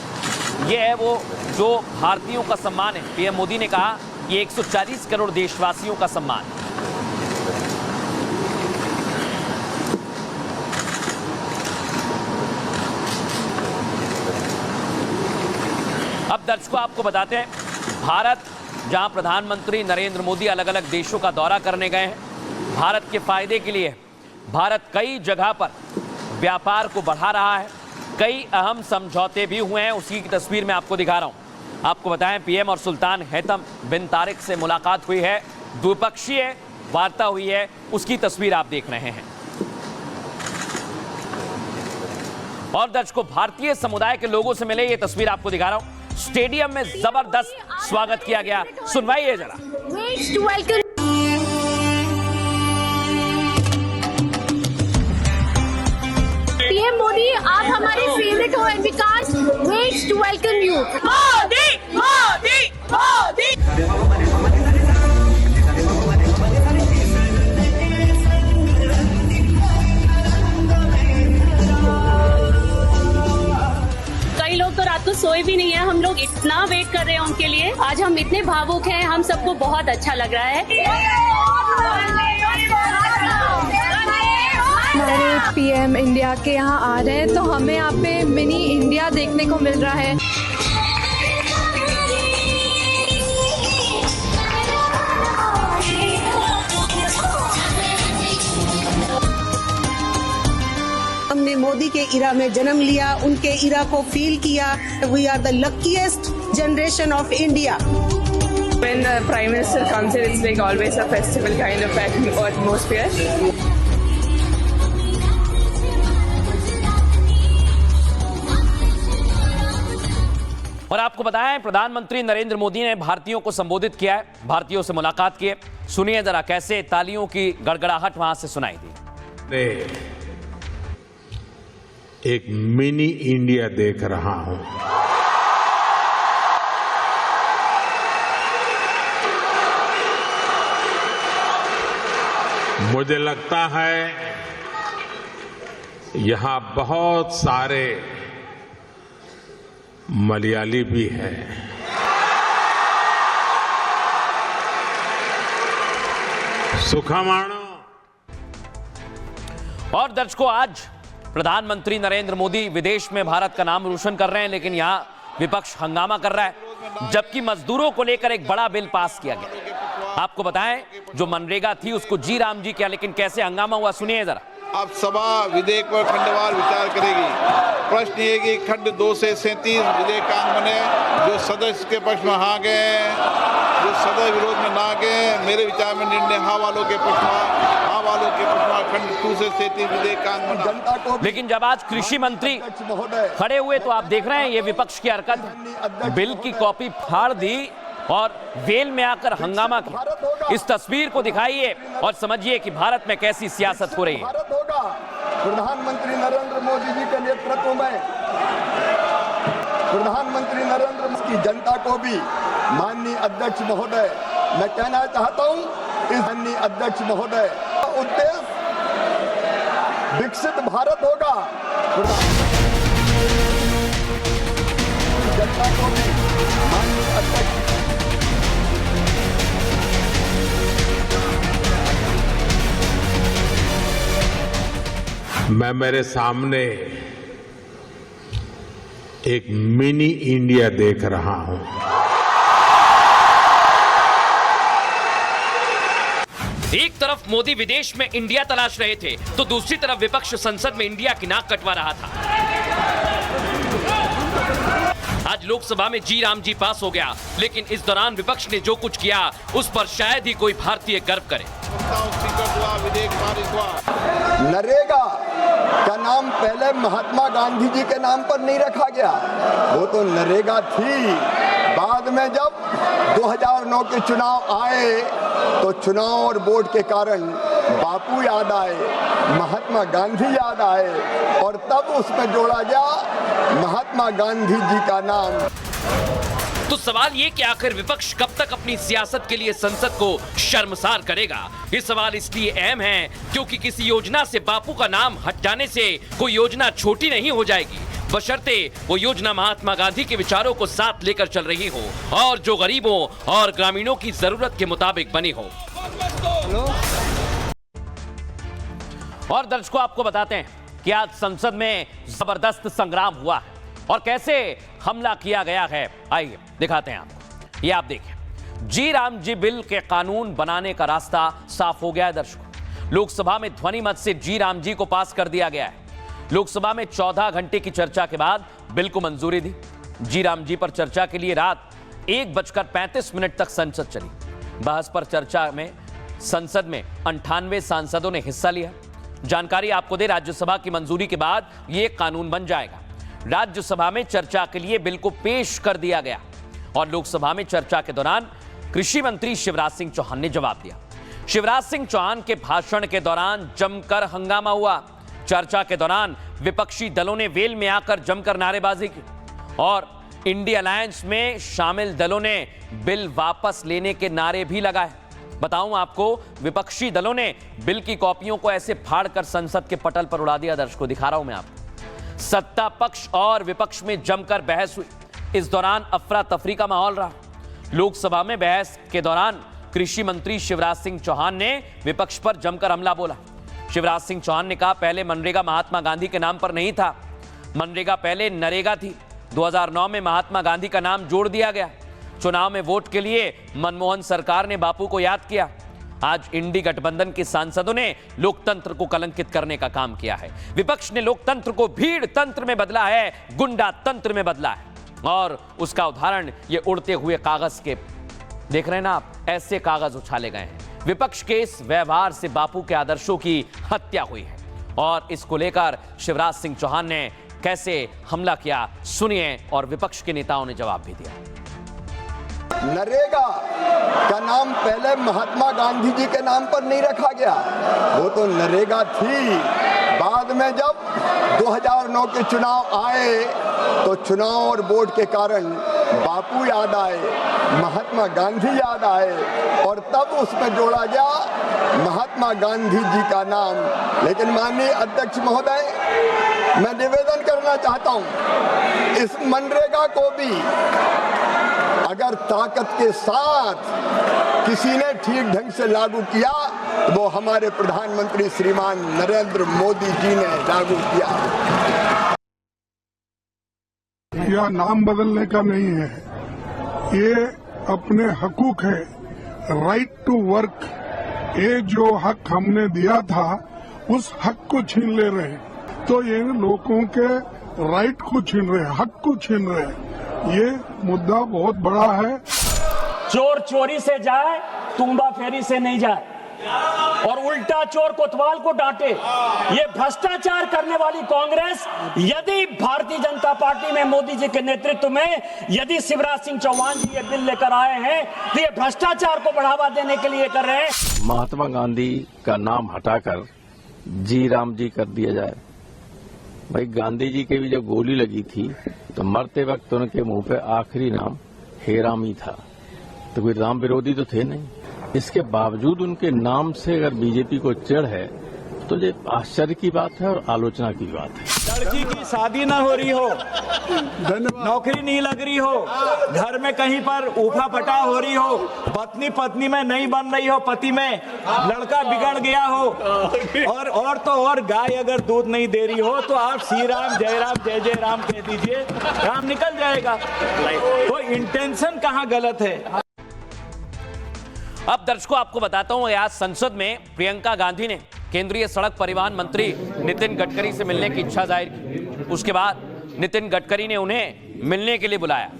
ये है वो जो भारतीयों का सम्मान है। पीएम मोदी ने कहा ये 140 करोड़ देशवासियों का सम्मान है। अब दर्शकों, आपको बताते हैं, भारत, जहां प्रधानमंत्री नरेंद्र मोदी अलग अलग देशों का दौरा करने गए हैं, भारत के फायदे के लिए भारत कई जगह पर व्यापार को बढ़ा रहा है। कई अहम समझौते भी हुए हैं, उसी की तस्वीर मैं आपको दिखा रहा हूं। आपको बताएं, पीएम और सुल्तान हैतम बिन तारिक से मुलाकात हुई है, द्विपक्षीय वार्ता हुई है, उसकी तस्वीर आप देख रहे हैं। और दर्शकों, भारतीय समुदाय के लोगों से मिले, ये तस्वीर आपको दिखा रहा हूं। स्टेडियम में जबरदस्त स्वागत किया गया, सुनवाइए जरा। पीएम मोदी, आप हमारे फेवरेट हो and we can't wait to welcome you. Modi Modi Modi. कई लोग तो रात को सोए भी नहीं है, हम लोग इतना वेट कर रहे हैं उनके लिए। आज हम इतने भावुक हैं, हम सबको बहुत अच्छा लग रहा है। हमारे पीएम इंडिया के यहाँ आ रहे हैं तो हमें यहाँ पे मिनी इंडिया देखने को मिल रहा है। हमने मोदी के इरा में जन्म लिया, उनके इरा को फील किया। We are the luckiest generation of India. When the Prime Minister comes in, it's like always a festival kind of atmosphere. और आपको बताएं, प्रधानमंत्री नरेंद्र मोदी ने भारतीयों को संबोधित किया है, भारतीयों से मुलाकात की है। सुनिए जरा कैसे तालियों की गड़गड़ाहट वहां से सुनाई दी। एक मिनी इंडिया देख रहा हूं। मुझे लगता है यहां बहुत सारे मलयाली भी हैं। सुखमाणो। और दर्शकों, आज प्रधानमंत्री नरेंद्र मोदी विदेश में भारत का नाम रोशन कर रहे हैं, लेकिन यहां विपक्ष हंगामा कर रहा है, जबकि मजदूरों को लेकर एक बड़ा बिल पास किया गया। आपको बताएं, जो मनरेगा थी उसको जी राम जी किया, लेकिन कैसे हंगामा हुआ सुनिए जरा। अब सभा विधेयक पर खंडवार विचार करेगी। प्रश्न ये कि खंड 2 से 37 विधेयकांग बने, जो सदस्य के पक्ष में हाँ गए, जो सदस्य विरोध में ना गए। मेरे विचार में निर्णय हाँ वालों के पक्ष में, हाँ वालों के पक्ष में खंड 2 से 37 विधेयकांग बना। लेकिन जब आज कृषि मंत्री खड़े हुए तो आप देख रहे हैं ये विपक्ष की हरकत, बिल की कॉपी फाड़ दी और वेल में आकर हंगामा किया। इस तस्वीर को दिखाइए और समझिए कि भारत में कैसी सियासत हो रही है। प्रधानमंत्री नरेंद्र मोदी जी के नेतृत्व में, प्रधानमंत्री नरेंद्र मोदी की जनता को भी, माननीय अध्यक्ष महोदय, मैं कहना चाहता हूं, इस माननीय अध्यक्ष महोदय, उद्देश्य विकसित भारत होगा। जनता को भी, माननीय अध्यक्ष मैं मेरे सामने एक मिनी इंडिया देख रहा हूं। एक तरफ मोदी विदेश में इंडिया तलाश रहे थे तो दूसरी तरफ विपक्ष संसद में इंडिया की नाक कटवा रहा था। आज लोकसभा में जी राम जी पास हो गया, लेकिन इस दौरान विपक्ष ने जो कुछ किया उस पर शायद ही कोई भारतीय गर्व करे। नरेगा का नाम पहले महात्मा गांधी जी के नाम पर नहीं रखा गया, वो तो नरेगा थी। बाद में जब 2009 के चुनाव आए तो चुनाव और वोट के कारण बापू याद आए, महात्मा गांधी याद आए और तब उसमें जोड़ा गया महात्मा गांधी जी का नाम। तो सवाल ये कि आखिर विपक्ष कब तक अपनी सियासत के लिए संसद को शर्मसार करेगा? ये सवाल इसलिए अहम है क्योंकि किसी योजना से बापू का नाम हट जाने से कोई योजना छोटी नहीं हो जाएगी, बशर्ते वो योजना महात्मा गांधी के विचारों को साथ लेकर चल रही हो और जो गरीबों और ग्रामीणों की जरूरत के मुताबिक बनी हो। और दर्शकों, आपको बताते हैं कि आज संसद में जबरदस्त संग्राम हुआ है और कैसे हमला किया गया है। आइए दिखाते हैं आपको। ये आप देखें, जी राम जी बिल के कानून बनाने का रास्ता साफ हो गया है। दर्शकों, लोकसभा में ध्वनि मत से जी राम जी को पास कर दिया गया है। लोकसभा में 14 घंटे की चर्चा के बाद बिल को मंजूरी दी। जी राम जी पर चर्चा के लिए रात 1:35 तक संसद चली। बहस पर चर्चा में संसद में 98 सांसदों ने हिस्सा लिया। जानकारी आपको दे, राज्यसभा की मंजूरी के बाद यह कानून बन जाएगा। राज्यसभा में चर्चा के लिए बिल को पेश कर दिया गया और लोकसभा में चर्चा के दौरान कृषि मंत्री शिवराज सिंह चौहान ने जवाब दिया। शिवराज सिंह चौहान के भाषण के दौरान जमकर हंगामा हुआ। चर्चा के दौरान विपक्षी दलों ने वेल में आकर जमकर नारेबाजी की और इंडिया अलायंस में शामिल दलों ने बिल वापस लेने के नारे भी लगाए। बताऊं आपको, विपक्षी दलों ने बिल की कॉपियों को ऐसे फाड़कर संसद के पटल पर उड़ा दिया। दर्शकों, दिखा रहा हूं मैं आपको। सत्ता पक्ष और विपक्ष में जमकर बहस हुई। इस दौरान अफरा तफरी का माहौल रहा। लोकसभा में बहस के दौरान कृषि मंत्री शिवराज सिंह चौहान ने विपक्ष पर जमकर हमला बोला। शिवराज सिंह चौहान ने कहा पहले मनरेगा महात्मा गांधी के नाम पर नहीं था, मनरेगा पहले नरेगा थी। 2009 में महात्मा गांधी का नाम जोड़ दिया गया। चुनाव में वोट के लिए मनमोहन सरकार ने बापू को याद किया। आज इंडी गठबंधन के सांसदों ने लोकतंत्र को कलंकित करने का काम किया है। विपक्ष ने लोकतंत्र को भीड़ तंत्र में बदला है, गुंडा तंत्र में बदला है। और उसका उदाहरण ये उड़ते हुए कागज के देख रहे हैं ना आप, ऐसे कागज उछाले गए हैं। विपक्ष के इस व्यवहार से बापू के आदर्शों की हत्या हुई है और इसको लेकर शिवराज सिंह चौहान ने कैसे हमला किया, सुनिए। और विपक्ष के नेताओं ने जवाब भी दिया। नरेगा का नाम पहले महात्मा गांधी जी के नाम पर नहीं रखा गया, वो तो नरेगा थी। बाद में जब 2009 के चुनाव आए तो चुनाव और वोट के कारण बापू याद आए, महात्मा गांधी याद आए और तब उसमें जोड़ा गया महात्मा गांधी जी का नाम। लेकिन माननीय अध्यक्ष महोदय, मैं निवेदन करना चाहता हूं, इस मनरेगा को भी अगर ताकत के साथ किसी ने ठीक ढंग से लागू किया तो वो हमारे प्रधानमंत्री श्रीमान नरेंद्र मोदी जी ने लागू किया। यह नाम बदलने का नहीं है, ये अपने हकूक है, राइट टू वर्क। ये जो हक हमने दिया था उस हक को छीन ले रहे हैं, तो ये लोगों के राइट को छीन रहे हैं, हक को छीन रहे हैं। ये मुद्दा बहुत बड़ा है। चोर चोरी से जाए, तुम्बा फेरी से नहीं जाए, और उल्टा चोर कोतवाल को डांटे। ये भ्रष्टाचार करने वाली कांग्रेस यदि भारतीय जनता पार्टी में मोदी जी के नेतृत्व में यदि शिवराज सिंह चौहान जी ये बिल लेकर आए हैं तो ये भ्रष्टाचार को बढ़ावा देने के लिए कर रहे हैं। महात्मा गांधी का नाम हटाकर जी राम जी कर दिया जाए। भाई गांधी जी के भी जब गोली लगी थी तो मरते वक्त उनके मुंह पे आखिरी नाम हे राम ही था, तो कोई राम विरोधी तो थे नहीं। इसके बावजूद उनके नाम से अगर बीजेपी को चिढ़ है तो ये आश्चर्य की बात है और आलोचना की बात है। लड़की की शादी ना हो रही हो, नौकरी नहीं लग रही हो, घर में कहीं पर ऊफा पटा हो रही हो, पत्नी पत्नी में नहीं बन रही हो, पति में लड़का बिगड़ गया हो, और तो और गाय अगर दूध नहीं दे रही हो तो आप श्री राम जय जय राम कह दीजिए, काम निकल जाएगा। तो इंटेंशन कहाँ गलत है। अब दर्शकों आपको बताता हूं, आज संसद में प्रियंका गांधी ने केंद्रीय सड़क परिवहन मंत्री नितिन गडकरी से मिलने की इच्छा जाहिर की। उसके बाद नितिन गडकरी ने उन्हें मिलने के लिए बुलाया।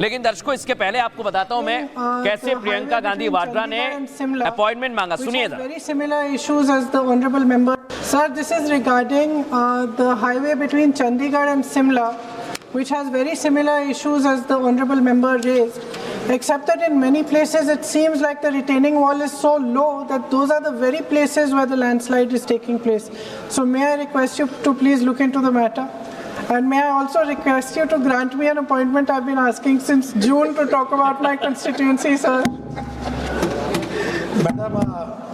लेकिन दर्शकों इसके पहले आपको बताता हूं मैं कैसे प्रियंका गांधी वाड्रा ने अपॉइंटमेंट मांगा, सुनिए। Very similar issues as the honorable member. Sir, this is regarding the highway between Chandigarh and Simla, which has very similar issues as the honorable member raised, except that in many places it seems like the retaining wall is so low that those are the very places where the landslide is taking place. So may I request you to please look into the matter? And may I also request you to grant me an appointment? I've been asking since June to talk about my constituency, sir. Madam,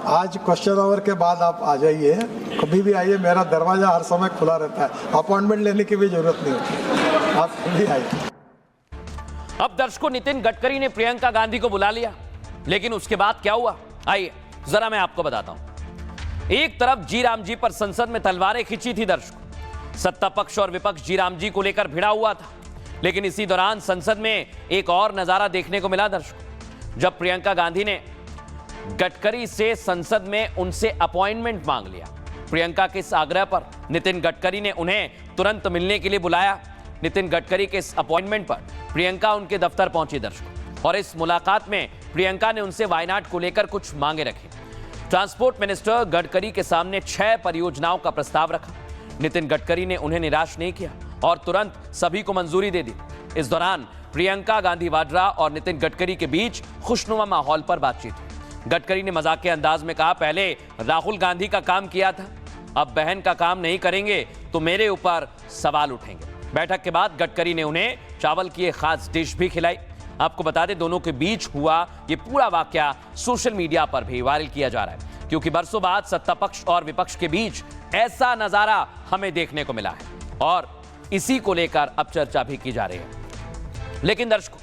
आज question our के बाद आप आ जाइए, कभी भी आइए, मेरा दरवाजा हर समय खुला रहता है, अपॉइंटमेंट लेने की भी जरूरत नहीं होती, आप भी आइए। अब दर्शकों नितिन गडकरी ने प्रियंका गांधी को बुला लिया, लेकिन उसके बाद क्या हुआ आइए जरा मैं आपको बताता हूं। एक तरफ जी राम जी पर संसद में तलवारें खींची थी दर्शकों, सत्ता पक्ष और विपक्ष जी राम जी को लेकर भिड़ा हुआ था। लेकिन इसी दौरान संसद में एक और नजारा देखने को मिला दर्शकों, जब प्रियंका गांधी ने गडकरी से संसद में उनसे अपॉइंटमेंट मांग लिया। प्रियंका के इस आग्रह पर नितिन गडकरी ने उन्हें तुरंत मिलने के लिए बुलाया। नितिन गडकरी के इस अपॉइंटमेंट पर प्रियंका उनके दफ्तर पहुंची दर्शकों, और इस मुलाकात में प्रियंका ने उनसे वायनाड को लेकर कुछ मांगे रखी। ट्रांसपोर्ट मिनिस्टर गडकरी के सामने 6 परियोजनाओं का प्रस्ताव रखा। नितिन गडकरी ने उन्हें निराश नहीं किया और तुरंत सभी को मंजूरी दे दी। इस दौरान प्रियंका गांधी वाड्रा और नितिन गडकरी के बीच खुशनुमा माहौल पर बातचीत हुई। गडकरी ने मजाक के अंदाज में कहा, पहले राहुल गांधी का काम किया था, अब बहन का काम नहीं करेंगे तो मेरे ऊपर सवाल उठेंगे। बैठक के बाद गडकरी ने उन्हें चावल की एक खास डिश भी खिलाई। आपको बता दें दोनों के बीच हुआ ये पूरा वाकया सोशल मीडिया पर भी वायरल किया जा रहा है, क्योंकि बरसों बाद सत्ता पक्ष और विपक्ष के बीच ऐसा नजारा हमें देखने को मिला है और इसी को लेकर अब चर्चा भी की जा रही है। लेकिन दर्शकों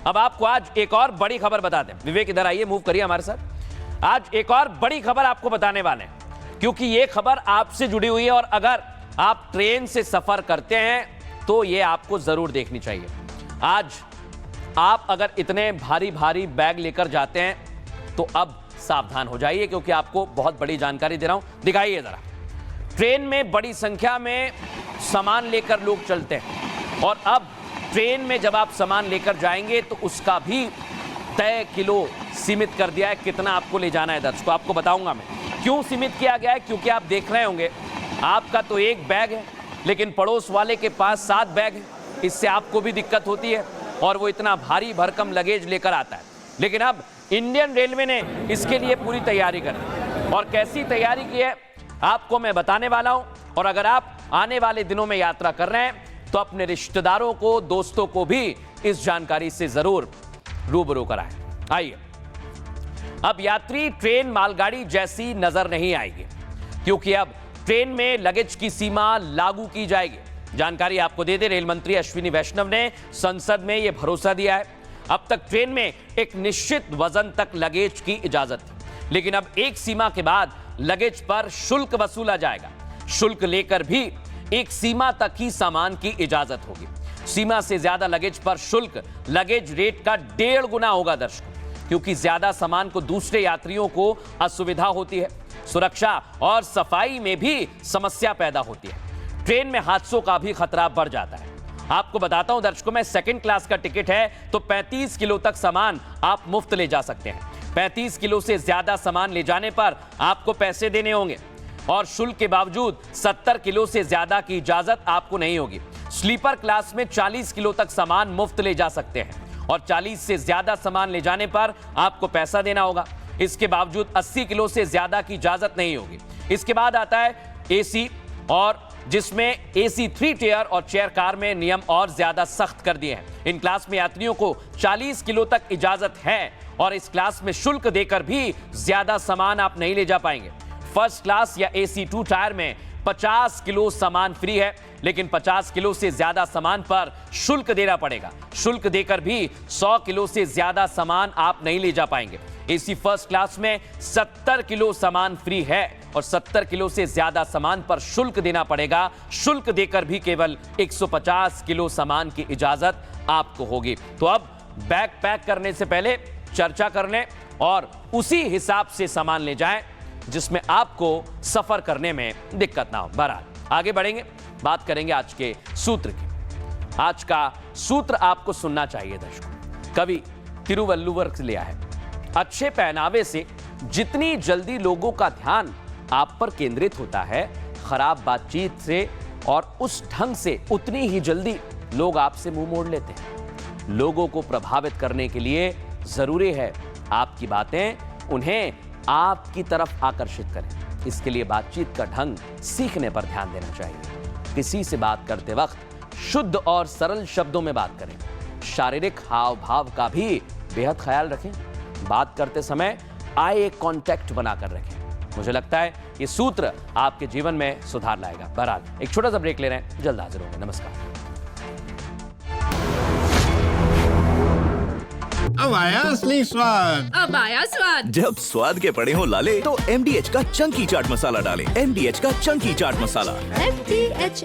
अब आपको आज एक और बड़ी खबर बता दें। विवेक इधर आइए, मूव करिए हमारे साथ। आज एक और बड़ी खबर आपको बताने वाले हैं, क्योंकि ये खबर आपसे जुड़ी हुई है और अगर आप ट्रेन से सफर करते हैं तो ये आपको जरूर देखनी चाहिए। आज आप अगर इतने भारी भारी बैग लेकर जाते हैं तो अब सावधान हो जाइए, क्योंकि आपको बहुत बड़ी जानकारी दे रहा हूं। दिखाइए जरा, ट्रेन में बड़ी संख्या में सामान लेकर लोग चलते हैं और अब ट्रेन में जब आप सामान लेकर जाएंगे तो उसका भी तय किलो सीमित कर दिया है, कितना आपको ले जाना है। दर्शकों, आपको बताऊंगा मैं क्यों सीमित किया गया है, क्योंकि आप देख रहे होंगे आपका तो एक बैग है लेकिन पड़ोस वाले के पास 7 बैग है। इससे आपको भी दिक्कत होती है और वो इतना भारी भरकम लगेज लेकर आता है। लेकिन अब इंडियन रेलवे ने इसके लिए पूरी तैयारी कर दी और कैसी तैयारी की है आपको मैं बताने वाला हूं। और अगर आप आने वाले दिनों में यात्रा कर रहे हैं तो अपने रिश्तेदारों को, दोस्तों को भी इस जानकारी से जरूर रूबरू कराएं। आइए, अब यात्री ट्रेन मालगाड़ी जैसी नजर नहीं आएगी, क्योंकि अब ट्रेन में लगेज की सीमा लागू की जाएगी। जानकारी आपको दे दे, रेल मंत्री अश्विनी वैष्णव ने संसद में यह भरोसा दिया है। अब तक ट्रेन में एक निश्चित वजन तक लगेज की इजाजत थी, लेकिन अब एक सीमा के बाद लगेज पर शुल्क वसूला जाएगा। शुल्क लेकर भी एक सीमा तक ही सामान की इजाजत होगी। सीमा से ज्यादा लगेज पर शुल्क लगेज रेट का 1.5 गुना होगा दर्शकों, क्योंकि ज्यादा सामान को दूसरे यात्रियों को असुविधा होती है, सुरक्षा और सफाई में भी समस्या पैदा होती है। ट्रेन में हादसों का भी खतरा बढ़ जाता है। आपको बताता हूं दर्शकों, में सेकंड क्लास का टिकट है तो 35 किलो तक सामान आप मुफ्त ले जा सकते हैं। 35 किलो से ज्यादा सामान ले जाने पर आपको पैसे देने होंगे और शुल्क के बावजूद 70 किलो से ज्यादा की इजाजत आपको नहीं होगी। स्लीपर क्लास में 40 किलो तक सामान मुफ्त ले जा सकते हैं और 40 से ज्यादा सामान ले जाने पर आपको पैसा देना होगा। इसके बावजूद 80 किलो से ज्यादा की इजाजत नहीं होगी। इसके बाद आता है एसी, और जिसमें एसी 3 टियर और चेयर कार में नियम और ज्यादा सख्त कर दिए हैं। इन क्लास में यात्रियों को 40 किलो तक इजाजत है और इस क्लास में शुल्क देकर भी ज्यादा सामान आप नहीं ले जा पाएंगे। फर्स्ट क्लास या एसी 2 टायर में 50 किलो सामान फ्री है, लेकिन 50 किलो से ज्यादा सामान पर शुल्क देना पड़ेगा। शुल्क देकर भी 100 किलो से ज्यादा सामान आप नहीं ले जा पाएंगे। एसी फर्स्ट क्लास में 70 किलो सामान फ्री है और 70 किलो से ज्यादा सामान पर शुल्क देना पड़ेगा। शुल्क देकर भी केवल 150 किलो सामान की इजाजत आपको होगी। तो अब बैग पैक करने से पहले चर्चा कर लें और उसी हिसाब से सामान ले जाएं, जिसमें आपको सफर करने में दिक्कत ना हो। बहरहाल आगे बढ़ेंगे, बात करेंगे आज के सूत्र की। आज का सूत्र आपको सुनना चाहिए दर्शकों। कवि तिरुवल्लुवर से लिया है, अच्छे पहनावे से जितनी जल्दी लोगों का ध्यान आप पर केंद्रित होता है, खराब बातचीत से और उस ढंग से उतनी ही जल्दी लोग आपसे मुंह मोड़ लेते हैं। लोगों को प्रभावित करने के लिए जरूरी है आपकी बातें उन्हें आपकी तरफ आकर्षित करें। इसके लिए बातचीत का ढंग सीखने पर ध्यान देना चाहिए। किसी से बात करते वक्त शुद्ध और सरल शब्दों में बात करें। शारीरिक हाव भाव का भी बेहद ख्याल रखें। बात करते समय आई कांटेक्ट बनाकर रखें। मुझे लगता है ये सूत्र आपके जीवन में सुधार लाएगा। बहरहाल एक छोटा सा ब्रेक ले रहे हैं, जल्द हाजिर होंगे। नमस्कार। अब आया असली स्वाद। अब आया स्वाद। जब स्वाद के पड़े हो लाले तो MDH का चंकी चाट मसाला डालें। MDH का चंकी चाट मसाला। MDH